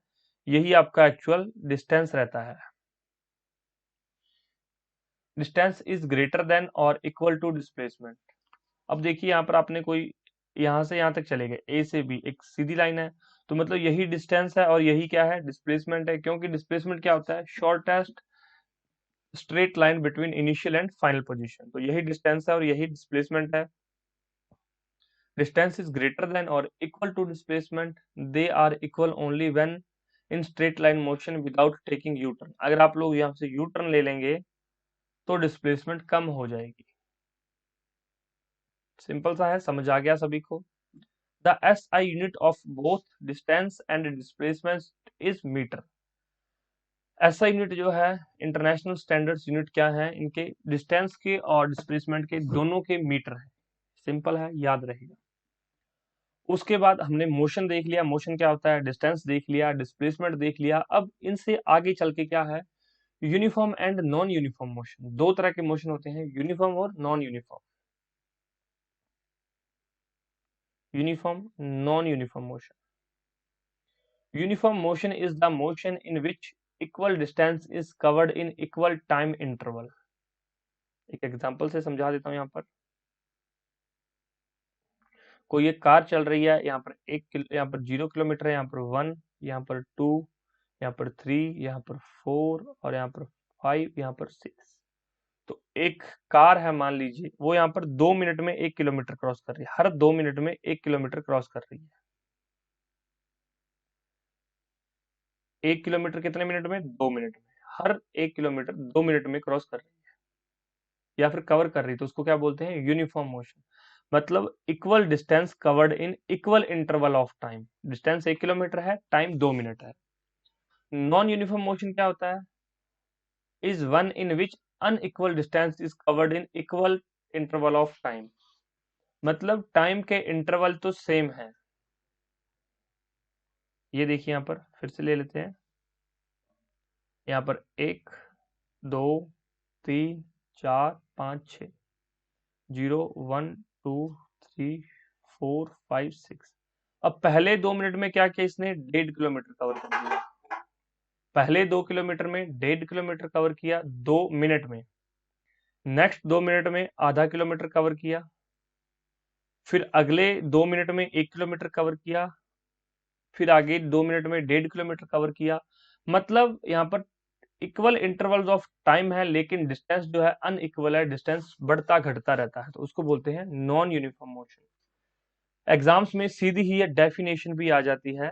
Speaker 1: यही आपका एक्चुअल डिस्टेंस रहता है। डिस्टेंस इज ग्रेटर देन और इक्वल टू डिस्प्लेसमेंट। अब देखिए यहाँ पर आपने कोई यहाँ से यहाँ तक चले गए, ए से बी एक सीधी लाइन है, तो मतलब यही डिस्टेंस है और यही क्या है, डिस्प्लेसमेंट है। क्योंकि डिस्प्लेसमेंट क्या होता है, shortest straight line between initial and final position. तो यही डिस्टेंस है और यही डिस्प्लेसमेंट है। डिस्टेंस इज ग्रेटर देन और equal to displacement, they are equal only when in straight line motion without taking U turn. अगर आप लोग यहाँ से यू टर्न ले लेंगे तो डिस्प्लेसमेंट कम हो जाएगी। सिंपल सा है, समझ आ गया सभी को। The SI unit of both distance and displacement is metre. SI unit जो है, इंटरनेशनल स्टैंडर्ड्स यूनिट क्या है, इनके डिस्टेंस के और डिस्प्लेसमेंट के दोनों के मीटर है। सिंपल है, याद रहेगा। उसके बाद हमने मोशन देख लिया, मोशन क्या होता है, डिस्टेंस देख लिया, डिस्प्लेसमेंट देख लिया। अब इनसे आगे चल के क्या है, uniform and non uniform motion. दो तरह के मोशन होते हैं, यूनिफॉर्म और non uniform. Uniform, non uniform motion. Uniform motion is the motion in which equal distance is covered in equal time interval. एक एग्जांपल से समझा देता हूं। यहाँ पर कोई एक कार चल रही है, यहाँ पर यहाँ पर 0 किलोमीटर है, यहाँ पर 1, यहाँ पर 2, यहाँ पर 3, यहाँ पर 4 और यहाँ पर 5, यहाँ पर 6। तो एक कार है, मान लीजिए वो यहाँ पर 2 मिनट में 1 किलोमीटर क्रॉस कर रही है। हर 2 मिनट में 1 किलोमीटर क्रॉस कर रही है। 1 किलोमीटर कितने मिनट में, 2 मिनट में। हर 1 किलोमीटर 2 मिनट में क्रॉस कर रही है या फिर कवर कर रही है, तो उसको क्या बोलते हैं, यूनिफॉर्म मोशन। मतलब equal distance covered in equal interval of time. Distance 1 kilometre है, टाइम 2 मिनट है। नॉन यूनिफॉर्म मोशन क्या होता है, is one in which unequal distance is covered in equal interval of time. मतलब टाइम के interval तो same है। ये देखिए यहाँ पर फिर से ले लेते हैं। यहाँ पर 1, 2, 3, 4, 5, 6, 0, 1, 2, 3, 4, 5, 6। अब पहले 2 मिनट में क्या किया इसने, 1.5 किलोमीटर कवर कर दिया। पहले 2 किलोमीटर में 1.5 किलोमीटर कवर किया 2 मिनट में। नेक्स्ट 2 मिनट में आधा किलोमीटर कवर किया। फिर अगले 2 मिनट में 1 किलोमीटर कवर किया। फिर आगे 2 मिनट में 1.5 किलोमीटर कवर किया। मतलब यहाँ पर इक्वल इंटरवल्स ऑफ टाइम है, लेकिन डिस्टेंस जो है अनइक्वल है, डिस्टेंस बढ़ता घटता रहता है, तो उसको बोलते हैं नॉन यूनिफॉर्म मोशन। एग्जाम्स में सीधी ही ये डेफिनेशन भी आ जाती है,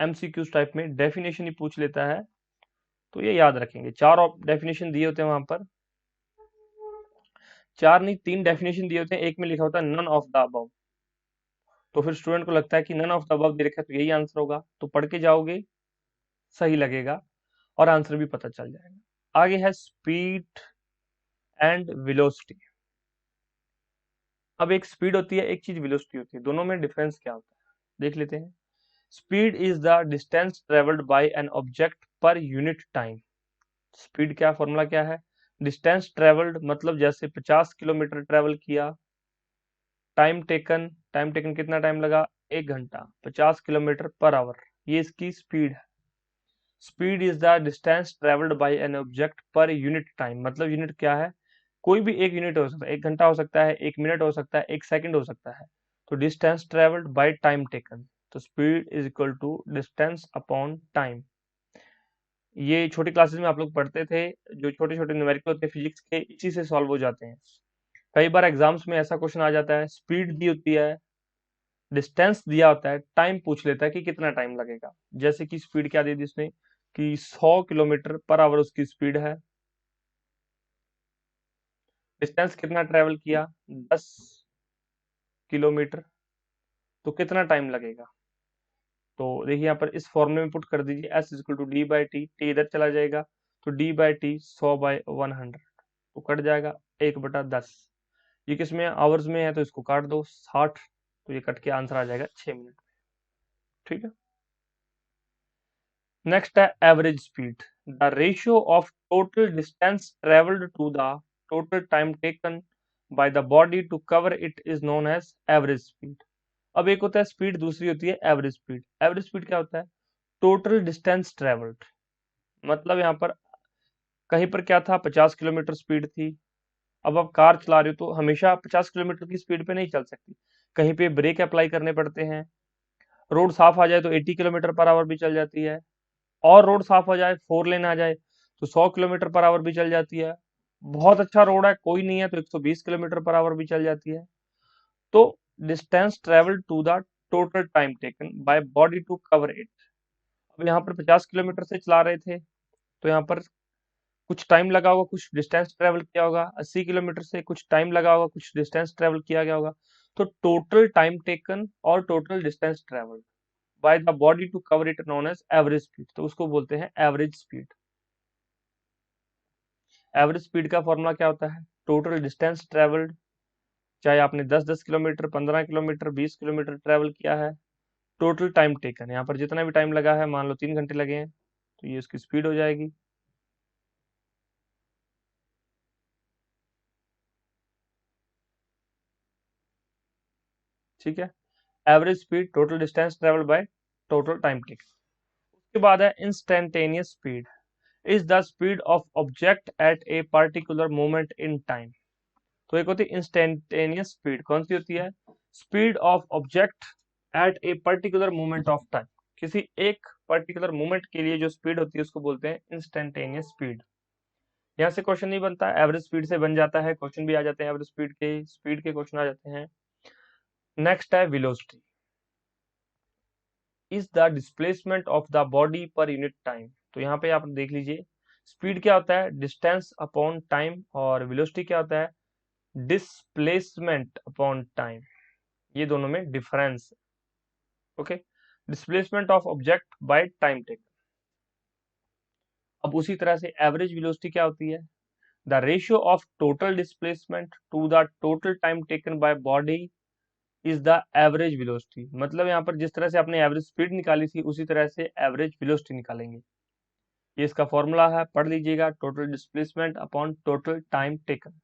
Speaker 1: एमसीक्यूज टाइप में डेफिनेशन ही पूछ लेता है, तो ये याद रखेंगे। 4 डेफिनेशन दिए होते हैं वहां पर, 4 नहीं 3 डेफिनेशन दिए होते हैं, एक में लिखा होता है नन ऑफ द अबव। तो फिर स्टूडेंट को लगता है कि नन ऑफ द अबव दे रखा है तो यही आंसर होगा, तो पढ़ के जाओगे सही लगेगा और आंसर भी पता चल जाएगा। आगे है स्पीड एंड वेलोसिटी। अब एक स्पीड होती है, एक चीज वेलोसिटी होती है, दोनों में डिफरेंस क्या होता है देख लेते हैं। Speed is the distance travelled bye an object per unit time. Speed क्या, फॉर्मूला क्या है, डिस्टेंस ट्रेवल्ड मतलब जैसे 50 किलोमीटर ट्रेवल किया, टाइम टेकन कितना टाइम लगा, 1 घंटा, 50 किलोमीटर पर आवर, ये इसकी स्पीड है। Speed is the distance travelled bye an object per unit time. मतलब यूनिट क्या है, कोई भी एक यूनिट हो सकता है, 1 घंटा हो सकता है, 1 मिनट हो सकता है, 1 सेकंड हो सकता है। तो distance travelled by time taken, तो speed is equal to distance upon time. ये छोटी क्लासेस में आप लोग पढ़ते थे, जो छोटे छोटे न्यूमेरिकल होते हैं फिजिक्स के, इसी से सॉल्व हो जाते हैं। कई बार एग्जाम्स में ऐसा क्वेश्चन आ जाता है, स्पीड दी होती है, डिस्टेंस दिया होता है, टाइम पूछ लेता है कि कितना टाइम लगेगा। जैसे कि स्पीड क्या दी थी इसने, कि 100 किलोमीटर पर आवर उसकी स्पीड है। डिस्टेंस कितना ट्रेवल किया, 10 किलोमीटर, तो कितना टाइम लगेगा। तो देखिए यहाँ पर इस फॉर्मूले में पुट कर दीजिए, S equal to D by T, T इधर चला जाएगा, तो डी बाई टी 100/100, तो कट जाएगा 1/10। ये किस में आवर्स में है, तो इसको काट दो 60, तो ये कट के आंसर आ जाएगा 6 मिनट। ठीक है। नेक्स्ट है average speed, the ratio of total distance travelled to the total time taken by the body to cover it is known as average speed. अब एक होता है स्पीड, दूसरी होती है एवरेज स्पीड। एवरेज स्पीड क्या होता है? Total distance travelled. मतलब यहाँ पर कहीं पर क्या था, 50 किलोमीटर स्पीड थी। अब आप कार चला रहे हो तो हमेशा 50 किलोमीटर की स्पीड पे नहीं चल सकती, कहीं पे ब्रेक अप्लाई करने पड़ते हैं। रोड साफ आ जाए तो 80 किलोमीटर पर आवर भी चल जाती है, और रोड साफ हो जाए, 4 लेन आ जाए तो 100 किलोमीटर पर आवर भी चल जाती है। बहुत अच्छा रोड है, कोई नहीं है, तो 120 किलोमीटर पर आवर भी चल जाती है। तो distance travel to the total time taken by body to cover it. अब यहाँ पर 50 किलोमीटर से चला रहे थे तो यहाँ पर कुछ टाइम लगा होगा, कुछ डिस्टेंस ट्रेवल किया होगा। 80 किलोमीटर से कुछ टाइम लगा होगा, कुछ डिस्टेंस ट्रेवल किया गया होगा। तो टोटल टाइम टेकन और total distance travel by the body to cover it known as average speed, तो उसको बोलते हैं एवरेज स्पीड। एवरेज स्पीड का फॉर्मूला क्या होता है? टोटल डिस्टेंस ट्रेवल्ड, चाहे आपने 10-10 किलोमीटर, 15 किलोमीटर, 20 किलोमीटर ट्रेवल किया है, टोटल टाइम टेकन, यहाँ पर जितना भी टाइम लगा है, मान लो 3 घंटे लगे हैं, तो ये उसकी स्पीड हो जाएगी। ठीक है, average speed total distance travel bye total time taken. उसके बाद है instantaneous speed, is the speed of object at a particular moment in time. तो एक होती है इंस्टेंटेनियस स्पीड, कौन सी होती है? Speed of object at a particular moment of time. किसी एक पर्टिकुलर मोमेंट के लिए जो स्पीड होती है उसको बोलते हैं इंस्टेंटेनियस स्पीड। यहाँ से क्वेश्चन नहीं बनता, एवरेज स्पीड से बन जाता है, क्वेश्चन भी आ जाते हैं एवरेज स्पीड के क्वेश्चन आ जाते हैं। नेक्स्ट है velocity, is the displacement of the body per unit time. तो यहाँ पे आप देख लीजिए, स्पीड क्या होता है? डिस्टेंस अपॉन टाइम, और वेलोसिटी क्या होता है? Displacement upon time. ये दोनों में difference. Okay, displacement of object by time taken. अब उसी तरह से एवरेज वेलोसिटी क्या होती है? The ratio of total displacement to the total time taken by body is the average velocity. मतलब यहाँ पर जिस तरह से आपने एवरेज स्पीड निकाली थी उसी तरह से एवरेज वेलोसिटी निकालेंगे। ये इसका फॉर्मूला है, पढ़ लीजिएगा, total displacement upon total time taken.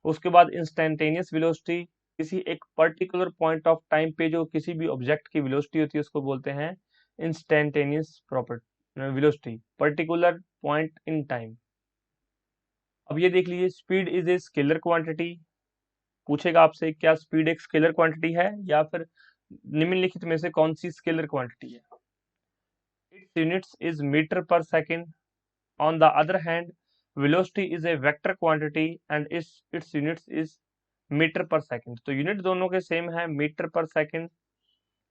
Speaker 1: उसके बाद इंस्टेंटेनियस वेलोसिटी, किसी एक पर्टिकुलर पॉइंट ऑफ टाइम पे जो किसी भी ऑब्जेक्ट की वेलोसिटी होती है उसको बोलते हैं instantaneous property velocity, particular point in time. अब ये देख लीजिए, speed is a scalar quantity. पूछेगा आपसे क्या स्पीड एक स्केलर क्वांटिटी है, या फिर निम्नलिखित में से कौन सी स्केलर क्वांटिटी है? इट्स यूनिट्स इज मीटर पर second. On the other hand, velocity is a vector quantity and its units is metre per second. तो यूनिट दोनों के सेम है, मीटर पर सेकंड,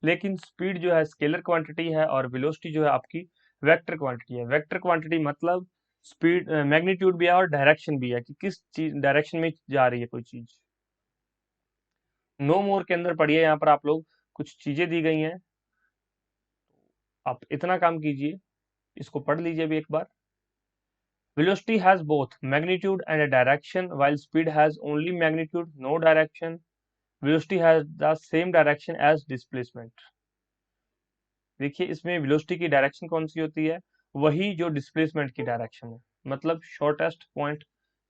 Speaker 1: लेकिन स्पीड जो है स्केलर क्वांटिटी है और वेलोसिटी जो है आपकी वेक्टर क्वांटिटी है। वेक्टर क्वांटिटी मतलब स्पीड मैग्नीट्यूड भी है और डायरेक्शन भी है कि किस चीज डायरेक्शन में जा रही है कोई चीज। नो मोर के अंदर पढ़िए, यहाँ पर आप लोग कुछ चीजें दी गई हैं, आप इतना काम कीजिए, इसको पढ़ लीजिए भी एक बार। Velocity has both magnitude and a direction, while speed has only magnitude, no direction. Velocity has the same direction as displacement. देखिए इसमें velocity की डायरेक्शन कौन सी होती है? वही जो डिस्प्लेसमेंट की डायरेक्शन है। मतलब शॉर्टेस्ट पॉइंट,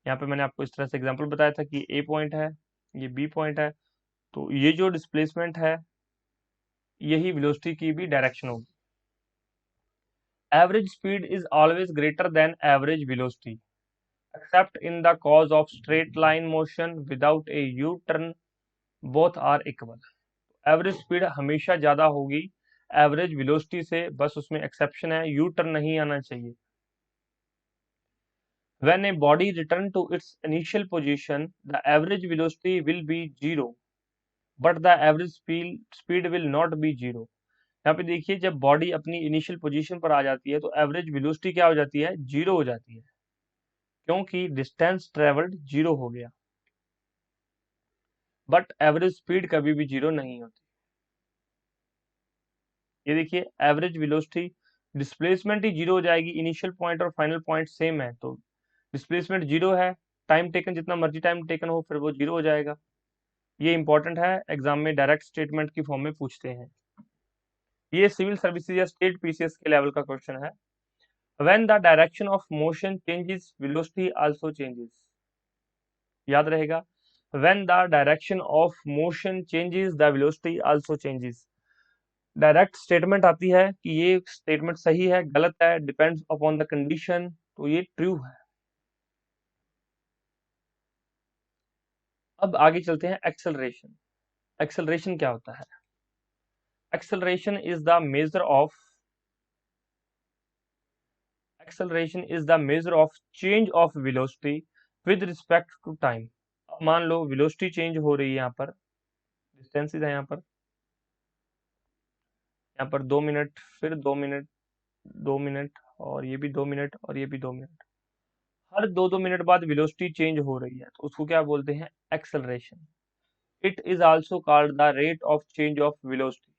Speaker 1: यहाँ पे मैंने आपको इस तरह से एग्जांपल बताया था कि ए पॉइंट है, ये बी पॉइंट है, तो ये जो डिस्प्लेसमेंट है यही वेलोसिटी की भी डायरेक्शन होगी। Average speed is always greater than average velocity except in the cause of straight line motion without a U-turn, both are equal। Average speed हमेशा ज्यादा होगी एवरेज वेलोसिटी से, बस उसमें एक्सेप्शन है, यू टर्न नहीं आना चाहिए। When a body return to its initial position, the average velocity will be zero, but the average speed will not be zero। यहाँ पे देखिए, जब बॉडी अपनी इनिशियल पोजीशन पर आ जाती है तो एवरेज वेलोसिटी क्या हो जाती है? जीरो हो जाती है, क्योंकि डिस्टेंस ट्रेवल्ड जीरो हो गया। बट एवरेज स्पीड कभी भी जीरो नहीं होती। ये देखिए, एवरेज वेलोसिटी, डिस्प्लेसमेंट ही जीरो हो जाएगी, इनिशियल पॉइंट और फाइनल पॉइंट सेम है, तो डिस्प्लेसमेंट जीरो है, टाइम टेकन जितना मर्जी टाइम टेकन हो फिर वो जीरो हो जाएगा। ये इंपॉर्टेंट है, एग्जाम में डायरेक्ट स्टेटमेंट की फॉर्म में पूछते हैं। ये सिविल सर्विसेज या स्टेट पीसीएस के लेवल का क्वेश्चन है। When the direction of motion changes velocity also changes. याद रहेगा, when the direction of motion changes the velocity also changes. Direct statement आती है कि ये स्टेटमेंट सही है, गलत है, डिपेंड्स अपॉन द कंडीशन, तो ये ट्रू है। अब आगे चलते हैं एक्सेलरेशन। एक्सेलरेशन क्या होता है? Acceleration is the measure of acceleration is the measure of change of velocity with respect to time। अब मान लो velocity change हो रही है, यहाँ पर डिस्टेंसेस है, यहाँ पर 2 मिनट, फिर 2 मिनट, 2 मिनट, और ये भी 2 मिनट, और ये भी 2 मिनट। हर 2-2 मिनट बाद velocity चेंज हो रही है, तो उसको क्या बोलते हैं? Acceleration. It is also called the rate of change of velocity।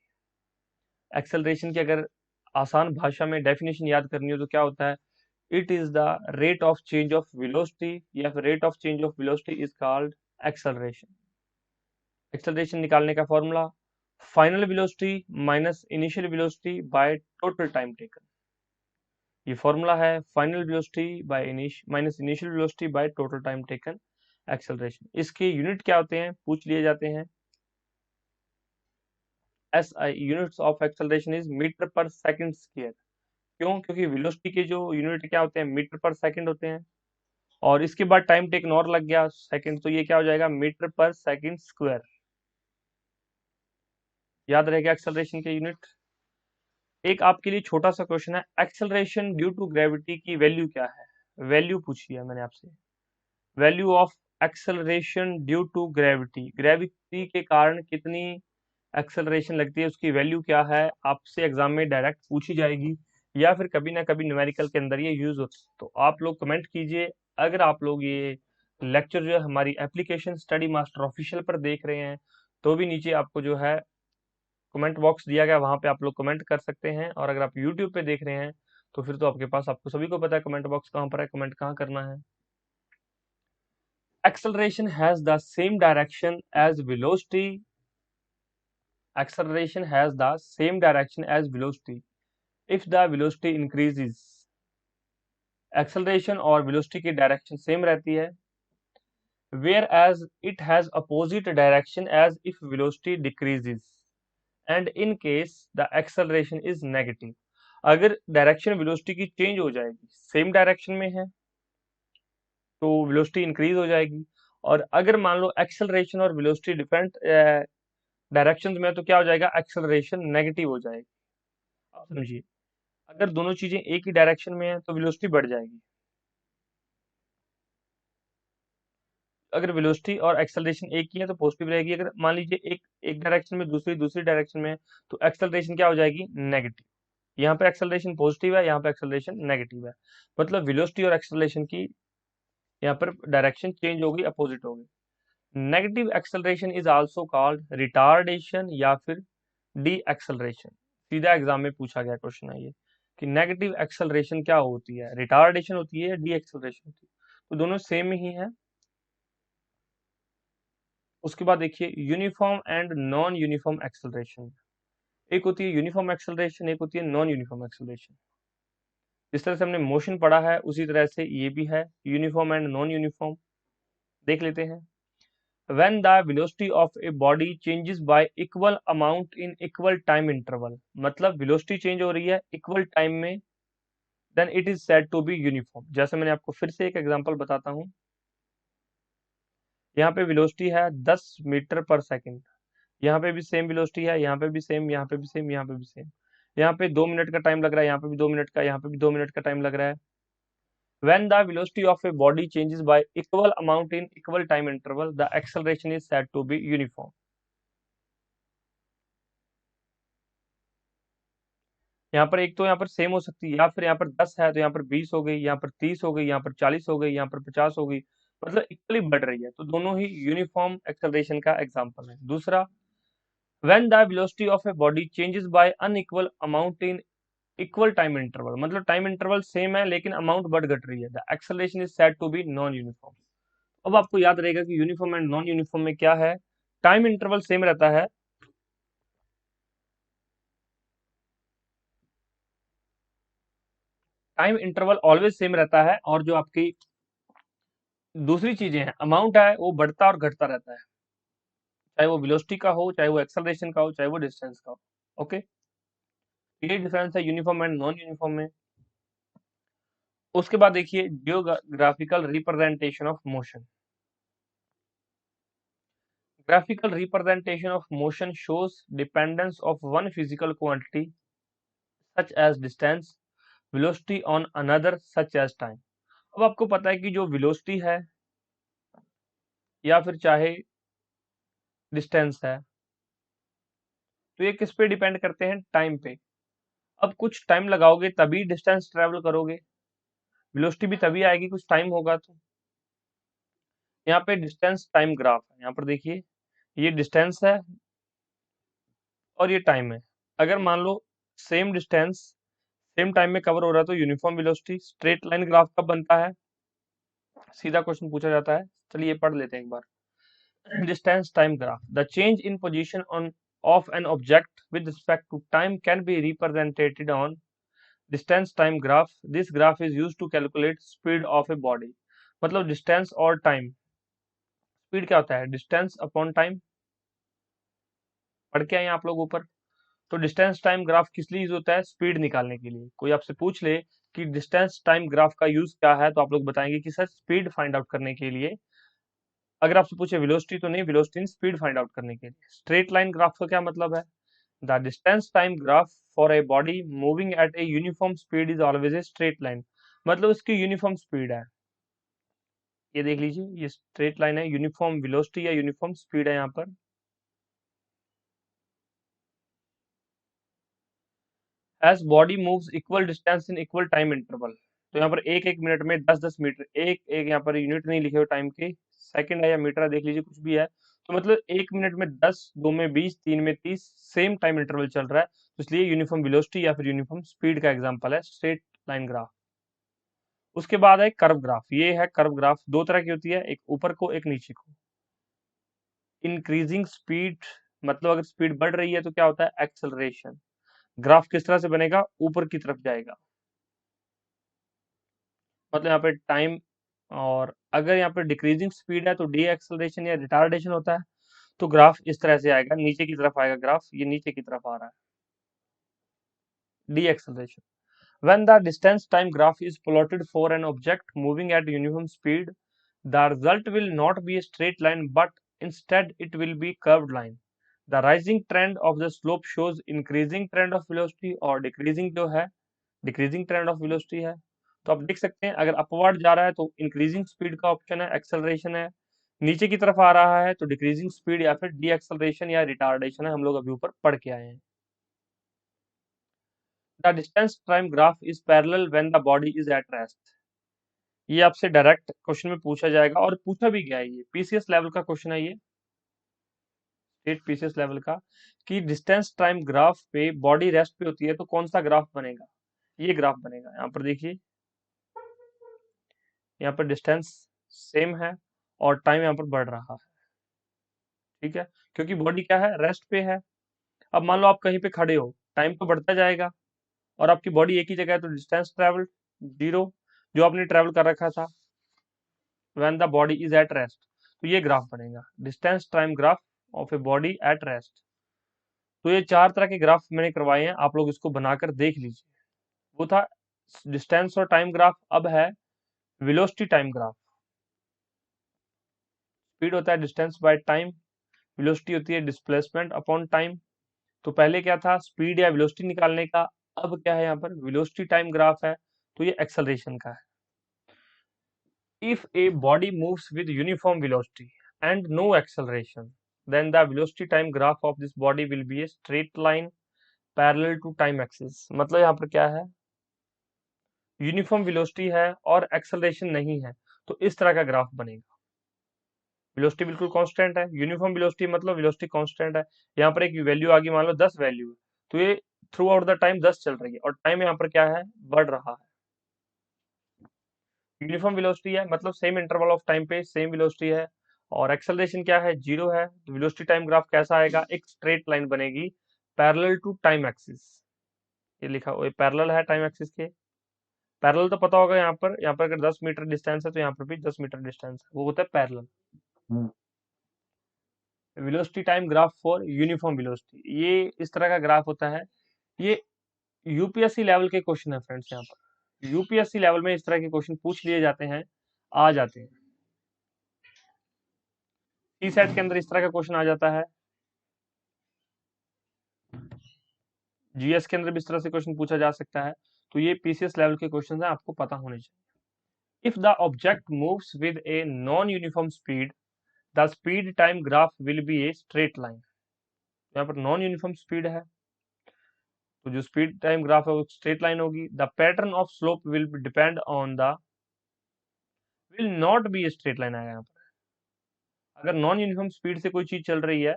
Speaker 1: Acceleration की अगर आसान भाषा में डेफिनेशन याद करनी हो तो क्या होता है? It is the rate of change of velocity, या फिर rate of change of velocity is called acceleration. Acceleration निकालने का formula, final velocity minus initial velocity by total time taken. ये फॉर्मूला है, final velocity by minus initial velocity by total time taken acceleration. इसके unit क्या होते हैं पूछ लिए जाते हैं। SI units of acceleration is metre per second square. क्यों? क्योंकि वेलोसिटी के जो यूनिट क्या होते हैं? मीटर पर सेकंड होते हैं, और इसके बाद टाइम टेकन और लग गया सेकंड, तो ये क्या हो जाएगा? Metre per second square. याद रहेगा एक्सेलरेशन के यूनिट। एक आपके लिए छोटा सा क्वेश्चन है, एक्सेलरेशन ड्यू टू ग्रेविटी की वैल्यू क्या है? वैल्यू पूछी है मैंने आपसे, value of acceleration due to gravity. Gravity के कारण कितनी एक्सेलरेशन लगती है, उसकी वैल्यू क्या है? आपसे एग्जाम में डायरेक्ट पूछी जाएगी, या फिर कभी ना कभी न्यूमेरिकल के अंदर ये यूज होती है। तो आप लोग कमेंट कीजिए। अगर आप लोग ये लेक्चर जो है हमारी एप्लीकेशन स्टडी मास्टर ऑफिशियल पर देख रहे हैं, तो भी नीचे आपको जो है कमेंट बॉक्स दिया गया, वहां पे आप लोग कमेंट कर सकते हैं। और अगर आप यूट्यूब पे देख रहे हैं, तो फिर तो आपके पास, आपको सभी को पता है कमेंट बॉक्स कहाँ पर है, कमेंट कहाँ करना है। acceleration has the same direction as velocity। acceleration has the same direction as velocity if the velocity increases। acceleration और velocity की डायरेक्शन सेम रहती है, whereas it has opposite direction as if velocity decreases and in case the acceleration is negative। अगर direction velocity की change हो जाएगी, same direction में है तो वेलोसिटी इंक्रीज हो जाएगी, और अगर मान लो एक्सेलरेशन और वेलोसिटी डिफरेंट डायरेक्शंस में है, तो क्या हो जाएगा? एक्सेलरेशन नेगेटिव हो जाएगी। आप समझिए, अगर दोनों चीजें एक ही डायरेक्शन में है तो वेलोसिटी बढ़ जाएगी। अगर वेलोसिटी और एक्सेलरेशन एक ही है तो पॉजिटिव रहेगी। अगर मान लीजिए एक एक डायरेक्शन में, दूसरी दूसरी डायरेक्शन में है, तो एक्सेलरेशन क्या हो जाएगी? नेगेटिव। यहाँ पे एक्सेलरेशन पॉजिटिव है, यहाँ पे एक्सेलरेशन नेगेटिव है, मतलब वेलोसिटी और एक्सेलरेशन की यहाँ पर डायरेक्शन चेंज हो गई, अपोजिट हो गई। Negative acceleration is also called retardation या फिर डी एक्सेलरेशन। सीधा एग्जाम में पूछा गया क्वेश्चन है ये, कि नेगेटिव एक्सेलरेशन क्या होती है? रिटार्डेशन होती है या डी एक्सेलरेशन होती है? तो दोनों सेम ही है। उसके बाद देखिए uniform and non uniform acceleration. एक होती है यूनिफॉर्म एक्सेलरेशन, एक होती है नॉन यूनिफॉर्म एक्सेलरेशन। जिस तरह से हमने मोशन पढ़ा है उसी तरह से ये भी है, यूनिफॉर्म एंड नॉन यूनिफॉर्म। देख लेते हैं। when the velocity of a body changes by equal amount in equal time interval, मतलब velocity change हो रही है इक्वल टाइम में, then it is said to be uniform। जैसे मैंने आपको फिर से एक एग्जांपल बताता हूँ। यहाँ पे velocity है 10 मीटर पर सेकंड, यहाँ पे भी सेम velocity है, यहाँ पे भी सेम, यहाँ पे भी सेम, यहाँ पे भी सेम। यहाँ पे 2 मिनट का टाइम लग रहा है, यहाँ पे भी 2 मिनट का, यहाँ पे भी 2 मिनट का टाइम लग रहा है। when the velocity of a body changes by equal amount in equal time interval, the acceleration is said to be uniform। यहाँ पर एक तो यहाँ पर सेम हो सकती है, या फिर यहाँ पर 10 है तो यहाँ पर 20 हो गई, यहाँ पर 30 हो गई, यहाँ पर 40 हो गई, यहाँ पर 50 हो गई, मतलब इक्वली बढ़ रही है, तो दोनों ही यूनिफॉर्म एक्सेलरेशन का एग्जांपल है। दूसरा, when the velocity of a body changes by unequal amount in equal time interval, मतलब टाइम इंटरवल सेम है लेकिन अमाउंट बढ़ घट रही है, the acceleration is said to be non uniform. अब आपको याद रहेगा कि यूनिफॉर्म एंड नॉन यूनिफॉर्म में क्या है? टाइम इंटरवल सेम रहता है, टाइम इंटरवल ऑलवेज सेम रहता है, और जो आपकी दूसरी चीजें हैं, अमाउंट है वो बढ़ता और घटता रहता है, चाहे वो वेलोसिटी का हो, चाहे वो एक्सेलरेशन का हो, चाहे वो डिस्टेंस का हो। ओके, ये डिफरेंस है यूनिफॉर्म एंड नॉन यूनिफॉर्म में। उसके बाद देखिए geographical representation of motion. Graphical representation of motion shows dependence of one physical quantity such as distance, velocity on another such as time। अब आपको पता है कि जो velocity है या फिर चाहे distance है, तो ये किस पे डिपेंड करते हैं? टाइम पे। अब कुछ टाइम लगाओगे तभी डिस्टेंस ट्रेवल करोगे, velocity भी तभी आएगी कुछ टाइम होगा तो। यहाँ पे डिस्टेंस टाइम ग्राफ है, यहाँ पर देखिए ये डिस्टेंस है और ये टाइम है। अगर मान लो सेम डिस्टेंस सेम टाइम में कवर हो रहा है तो uniform velocity. Straight line graph कब बनता है? सीधा क्वेश्चन पूछा जाता है, चलिए पढ़ लेते हैं एक बार। Distance time graph, the change in position on of an object with respect to time can be represented on distance time graph. This graph is used to calculate speed of a body. मतलब distance और time, speed क्या होता है? Distance upon time. पढ़ के आए हैं आप लोग ऊपर। तो डिस्टेंस टाइम ग्राफ किस लिए यूज होता है? स्पीड निकालने के लिए। कोई आपसे पूछ ले कि डिस्टेंस टाइम ग्राफ का यूज क्या है, तो आप लोग बताएंगे कि सर स्पीड फाइंड आउट करने के लिए। अगर आपसे पूछे वेलोसिटी, तो नहीं, वेलोसिटी स्पीड फाइंड आउट करने के लिए। स्ट्रेट लाइन ग्राफ का क्या मतलब है? The distance time graph for a body moving at a uniform speed is always a straight line. मतलब इसकी यूनिफॉर्म स्पीड है। ये देख लीजिए, ये स्ट्रेट लाइन है, यूनिफॉर्म वेलोसिटी या यूनिफॉर्म स्पीड है यहाँ पर। As body moves equal distance in equal time interval. तो यहाँ पर एक एक मिनट में 10-10 मीटर, एक एक यहाँ पर यूनिट नहीं लिखे हुए टाइम के, सेकंड है या मीटर है देख लीजिए, कुछ भी है। तो मतलब एक मिनट में 10, दो में 20, तीन में 30, सेम टाइम इंटरवल चल रहा है, तो इसलिए यूनिफॉर्म वेलोसिटी या फिर यूनिफॉर्म स्पीड का एग्जांपल है स्ट्रेट लाइन ग्राफ। उसके बाद है कर्व ग्राफ। ये है कर्व ग्राफ, दो तरह की होती है, एक ऊपर को एक नीचे को। इंक्रीजिंग स्पीड, मतलब अगर स्पीड बढ़ रही है तो क्या होता है? एक्सेलरेशन। ग्राफ किस तरह से बनेगा? ऊपर की तरफ जाएगा, मतलब यहाँ पे टाइम। और अगर यहाँ पे डिक्रीजिंग स्पीड है तो डी एक्सेलरेशन या रिटार्डेशन होता है। तो ग्राफ इस तरह से आएगा, नीचे की तरफ आएगा ग्राफ, ये नीचे की तरफ आ रहा है, D acceleration. When the distance time graph is plotted for an object moving at uniform speed, the result will not be a straight line but instead it will be curved line. The rising trend of the slope shows increasing trend of velocity और decreasing जो है decreasing trend of velocity है। तो आप देख सकते हैं अगर अपवर्ड जा रहा है तो इंक्रीजिंग स्पीड का ऑप्शन है, एक्सेलरेशन है। नीचे की तरफ आ रहा है तो डिक्रीजिंग स्पीड या फिर डी एक्सेलरेशन या रिटार्डेशन है, हम लोग अभी ऊपर पढ़ के आए हैं। The distance time graph is parallel when the body is at rest. ये आपसे डायरेक्ट क्वेश्चन में पूछा जाएगा और पूछा भी गया है, ये पीसीएस लेवल का क्वेश्चन है, ये स्टेट पीसीएस लेवल का, कि डिस्टेंस टाइम ग्राफ पे बॉडी रेस्ट पे होती है तो कौन सा ग्राफ बनेगा? ये ग्राफ बनेगा। यहाँ पर देखिए, यहाँ पर डिस्टेंस सेम है और टाइम यहाँ पर बढ़ रहा है, ठीक है, क्योंकि बॉडी क्या है? रेस्ट पे है। अब मान लो आप कहीं पे खड़े हो, टाइम तो बढ़ता जाएगा और आपकी बॉडी एक ही जगह है, तो डिस्टेंस ट्रेवल जीरो, जो आपने ट्रेवल कर रखा था when the body is at rest. तो ये ग्राफ बनेगा, distance time graph of a body at rest. तो ये चार तरह के ग्राफ मैंने करवाए हैं, आप लोग इसको बनाकर देख लीजिए। वो था डिस्टेंस और टाइम ग्राफ, अब है वेलोसिटी टाइम ग्राफ। स्पीड होता है डिस्टेंस बाय टाइम, वेलोसिटी होती है डिस्प्लेसमेंट अपॉन टाइम। तो पहले क्या था? स्पीड या वेलोसिटी निकालने का, अब क्या है? यहाँ पर वेलोसिटी टाइम ग्राफ है, तो ये एक्सेलरेशन का है। If a body moves with uniform velocity and no acceleration, then the velocity time graph of this body will be a straight line parallel to time axis। मतलब यहाँ पर क्या है? यूनिफॉर्म वेलोसिटी है और एक्सेलरेशन नहीं है, तो इस तरह का ग्राफ बनेगा। वेलोसिटी बिल्कुल कांस्टेंट है, यूनिफॉर्म वेलोसिटी मतलब वेलोसिटी कांस्टेंट है। यहाँ पर एक वैल्यू आ गई, मान लो 10 वैल्यू है, तो ये थ्रू आउट द टाइम 10 चल रही है और टाइम यहाँ पर क्या है? बढ़ रहा है। यूनिफॉर्म वेलोसिटी है मतलब सेम इंटरवल ऑफ टाइम पे सेम वेलोसिटी है, और एक्सेलरेशन क्या है? जीरो है। तो वेलोसिटी टाइम ग्राफ कैसा आएगा? एक स्ट्रेट लाइन बनेगी पैरेलल टू टाइम एक्सिस। ये लिखा हुआ पैरेलल है टाइम एक्सिस के। पैरेलल तो पता होगा, यहाँ पर अगर 10 मीटर डिस्टेंस है तो यहाँ पर भी 10 मीटर डिस्टेंस है, वो होता है parallel. Velocity time graph for uniform velocity, ये इस तरह का ग्राफ होता है। ये यूपीएससी लेवल के क्वेश्चन है फ्रेंड्स। यहाँ पर यूपीएससी लेवल में इस तरह के क्वेश्चन पूछ लिए जाते हैं, आ जाते हैं। टी सेट के अंदर इस तरह का क्वेश्चन आ जाता है, जीएस के अंदर भी इस तरह से क्वेश्चन पूछा जा सकता है। तो ये पीसीएस लेवल के क्वेश्चन है, आपको पता होने चाहिए। If the object moves with a non uniform speed, the speed time graph will be A straight line. यहाँ पर नॉन यूनिफॉर्म स्पीड है, तो जो स्पीड टाइम ग्राफ है वो स्ट्रेट लाइन होगी। The pattern of slope will depend on the, will not be A straight line आएगा यहाँ पर। अगर नॉन यूनिफॉर्म स्पीड से कोई चीज चल रही है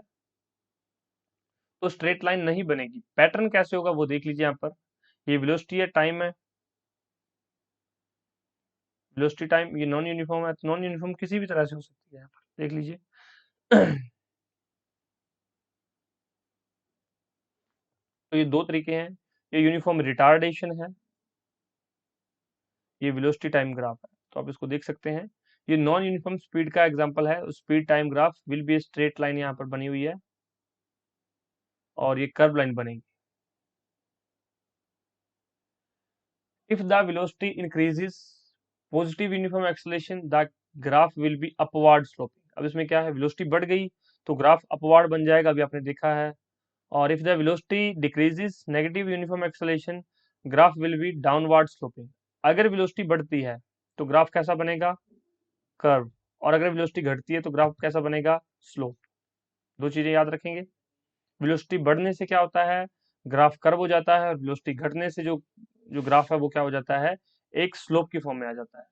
Speaker 1: तो स्ट्रेट लाइन नहीं बनेगी। पैटर्न कैसे होगा वो देख लीजिए। यहाँ पर ये वेलोसिटी है, टाइम है, वेलोसिटी टाइम, ये नॉन यूनिफॉर्म है। नॉन यूनिफॉर्म किसी भी तरह से हो सकती है, यहाँ पर देख लीजिए। तो ये दो तरीके हैं, ये यूनिफॉर्म रिटार्डेशन है, ये वेलोसिटी टाइम ग्राफ है। तो आप इसको देख सकते हैं, ये नॉन यूनिफॉर्म स्पीड का एग्जांपल है। Speed time graph will be straight line यहाँ पर बनी हुई है, और ये कर्व लाइन बनेगी। If the velocity increases positive uniform acceleration, the graph will be upward sloping. अब इसमें क्या है, वेलोसिटी बढ़ गई तो ग्राफ अपवर्ड बन जाएगा, अभी आपने देखा है। और if the velocity decreases negative uniform acceleration, graph will be downward sloping. अगर वेलोसिटी बढ़ती है तो ग्राफ कैसा बनेगा, कर्व। और अगर वेलोसिटी घटती है तो ग्राफ कैसा बनेगा, स्लोप। दो चीजें याद रखेंगे। वेलोसिटी बढ़ने से क्या होता है, ग्राफ कर्व हो जाता है, और वेलोसिटी घटने से जो जो ग्राफ है वो क्या हो जाता है, एक स्लोप की फॉर्म में आ जाता है।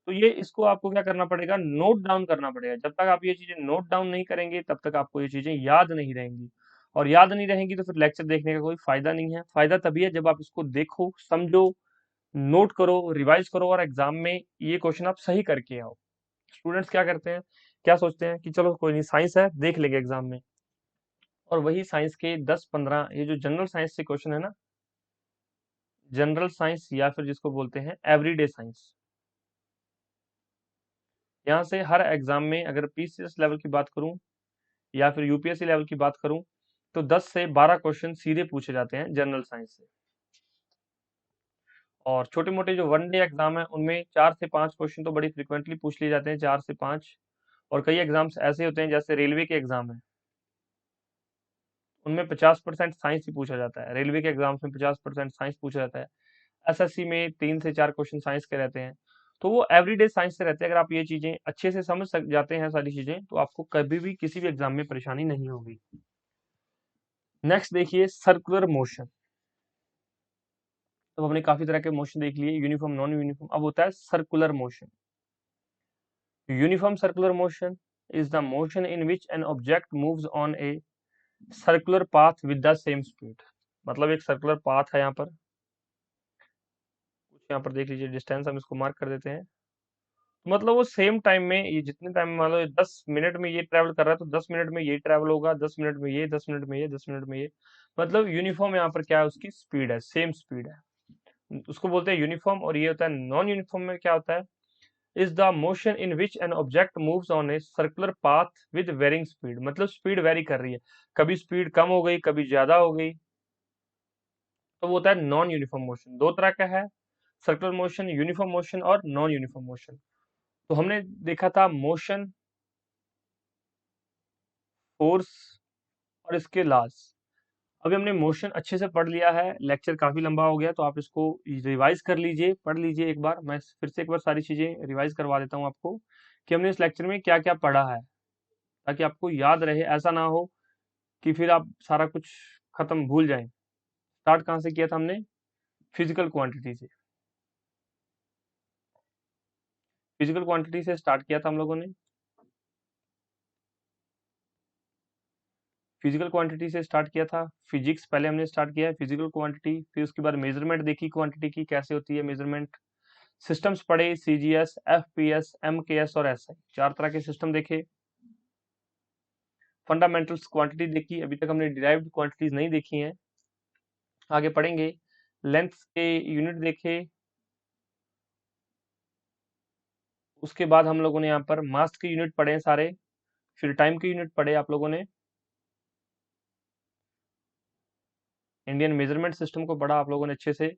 Speaker 1: तो ये इसको आपको क्या करना पड़ेगा, नोट डाउन करना पड़ेगा। जब तक आप ये चीजें नोट डाउन नहीं करेंगे तब तक आपको ये चीजें याद नहीं रहेंगी, और याद नहीं रहेंगी तो फिर लेक्चर देखने का कोई फायदा नहीं है। फायदा तभी है जब आप इसको देखो, समझो, नोट करो, रिवाइज करो, और एग्जाम में ये क्वेश्चन आप सही करके आओ। स्टूडेंट्स क्या करते हैं, क्या सोचते हैं कि चलो कोई नहीं, साइंस है, देख लेंगे एग्जाम में। और वही साइंस के 10-15 ये जो जनरल साइंस से क्वेश्चन है ना, जनरल साइंस या फिर जिसको बोलते हैं एवरीडे साइंस, यहाँ से हर एग्जाम में अगर पीसीएस लेवल की बात करूं या फिर यूपीएससी लेवल की बात करूं तो 10 से 12 क्वेश्चन सीधे पूछे जाते हैं जनरल साइंस से। और छोटे मोटे जो वन डे एग्जाम है उनमें 4 से 5 क्वेश्चन तो बड़ी फ्रिक्वेंटली पूछ लिए जाते हैं, 4 से 5। और कई एग्जाम्स ऐसे होते हैं जैसे रेलवे के एग्जाम है, उनमें 50% साइंस ही पूछा जाता है। रेलवे के एग्जाम्स में 50% साइंस पूछा जाता है। एसएससी में 3 से 4 क्वेश्चन साइंस के रहते हैं। तो वो एवरीडे साइंस से रहते हैं। अगर आप ये चीजें अच्छे से समझ सक जाते हैं सारी चीजें, तो आपको कभी भी किसी भी एग्जाम में परेशानी नहीं होगी। नेक्स्ट देखिए, सर्कुलर मोशन। तो हमने काफी तरह के मोशन देख लिए, यूनिफॉर्म, नॉन यूनिफॉर्म। अब होता है circular motion. Uniform circular motion is the motion in which an object moves on a circular path with the same speed. मतलब एक सर्कुलर पाथ है, यहाँ पर कुछ, यहाँ पर देख लीजिए डिस्टेंस, हम इसको मार्क कर देते हैं। मतलब वो सेम टाइम में, ये जितने टाइम में, मान लो 10 मिनट में ये ट्रैवल कर रहा है तो 10 मिनट में ये ट्रैवल होगा, 10 मिनट में ये, 10 मिनट में ये, 10 मिनट में ये। मतलब यूनिफॉर्म यहाँ पर क्या है, उसकी स्पीड है, सेम स्पीड है, उसको बोलते हैं यूनिफॉर्म। और ये होता है नॉन यूनिफॉर्म में क्या होता है, is the motion in which an object moves on a circular path with varying speed. मतलब स्पीड वेरी कर रही है, कभी स्पीड कम हो गई, कभी ज्यादा हो गई, तो वो होता है नॉन यूनिफॉर्म मोशन। दो तरह का है, सर्कुलर मोशन, यूनिफॉर्म मोशन और नॉन यूनिफॉर्म मोशन। तो हमने देखा था मोशन, फोर्स और इसके लॉस। अभी हमने मोशन अच्छे से पढ़ लिया है, लेक्चर काफी लंबा हो गया, तो आप इसको रिवाइज कर लीजिए, पढ़ लीजिए एक बार। मैं फिर से एक बार सारी चीजें रिवाइज करवा देता हूँ आपको कि हमने इस लेक्चर में क्या क्या पढ़ा है, ताकि आपको याद रहे। ऐसा ना हो कि फिर आप सारा कुछ खत्म भूल जाएं। स्टार्ट कहाँ से किया था हमने, फिजिकल क्वांटिटी से। फिजिकल क्वांटिटी से स्टार्ट किया था हम लोगों ने, फिजिकल क्वांटिटी से स्टार्ट किया था। फिजिक्स पहले हमने स्टार्ट किया है, फिजिकल क्वांटिटी, फिर उसके बाद मेजरमेंट देखी क्वांटिटी की कैसे होती है मेजरमेंट। सिस्टम्स पढ़े, सीजीएस, एफपीएस, एमकेएस और एसआई, 4 तरह के सिस्टम देखे। फंडामेंटल्स क्वांटिटी देखी, अभी तक हमने डिराइव्ड क्वांटिटीज नहीं देखी हैं, आगे पढ़ेंगे। लेंथ के यूनिट देखे, उसके बाद हम लोगों ने यहाँ पर मास के यूनिट पढ़े हैं सारे, फिर टाइम के यूनिट पढ़े आप लोगों ने, इंडियन मेजरमेंट सिस्टम को पढ़ा आप लोगों ने अच्छे से,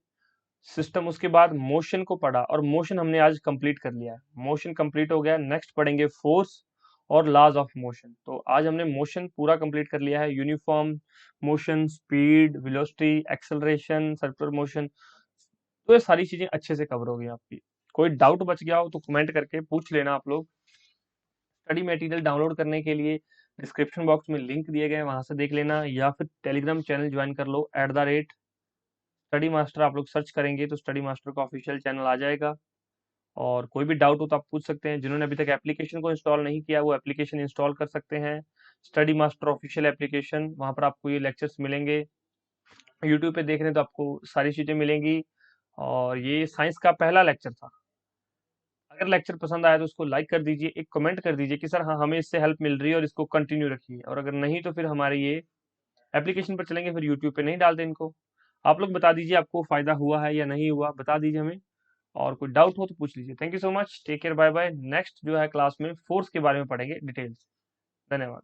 Speaker 1: सिस्टम, उसके बाद मोशन को पढ़ा, और मोशन हमने आज कंप्लीट कर लिया है, मोशन कंप्लीट हो गया। नेक्स्ट पढ़ेंगे फोर्स और लॉज ऑफ मोशन। तो आज हमने मोशन पूरा कंप्लीट कर लिया है, uniform motion, speed, velocity, acceleration, circular motion. तो ये सारी चीजें अच्छे से कवर हो गई आपकी। कोई डाउट बच गया हो तो कमेंट करके पूछ लेना आप लोग। स्टडी मटेरियल डाउनलोड करने के लिए डिस्क्रिप्शन बॉक्स में लिंक दिए गए हैं, वहां से देख लेना, या फिर टेलीग्राम चैनल ज्वाइन कर लो, @स्टडी मास्टर आप लोग सर्च करेंगे तो स्टडी मास्टर का ऑफिशियल चैनल आ जाएगा। और कोई भी डाउट हो तो आप पूछ सकते हैं। जिन्होंने अभी तक एप्लीकेशन को इंस्टॉल नहीं किया वो एप्लीकेशन इंस्टॉल कर सकते हैं, स्टडी मास्टर ऑफिशियल एप्लीकेशन, वहां पर आपको ये लेक्चर्स मिलेंगे। यूट्यूब पे देख रहे हैं तो आपको सारी चीजें मिलेंगी। और ये साइंस का पहला लेक्चर था। अगर लेक्चर पसंद आया तो उसको लाइक कर दीजिए, एक कमेंट कर दीजिए कि सर हाँ हमें इससे हेल्प मिल रही है और इसको कंटिन्यू रखिए, और अगर नहीं तो फिर हमारे ये एप्लीकेशन पर चलेंगे, फिर यूट्यूब पे नहीं डालते इनको। आप लोग बता दीजिए आपको फायदा हुआ है या नहीं हुआ, बता दीजिए हमें। और कोई डाउट हो तो पूछ लीजिए। Thank you so much, take care, bye bye. Next जो है क्लास में फोर्स के बारे में पढ़ेंगे डिटेल्स। धन्यवाद।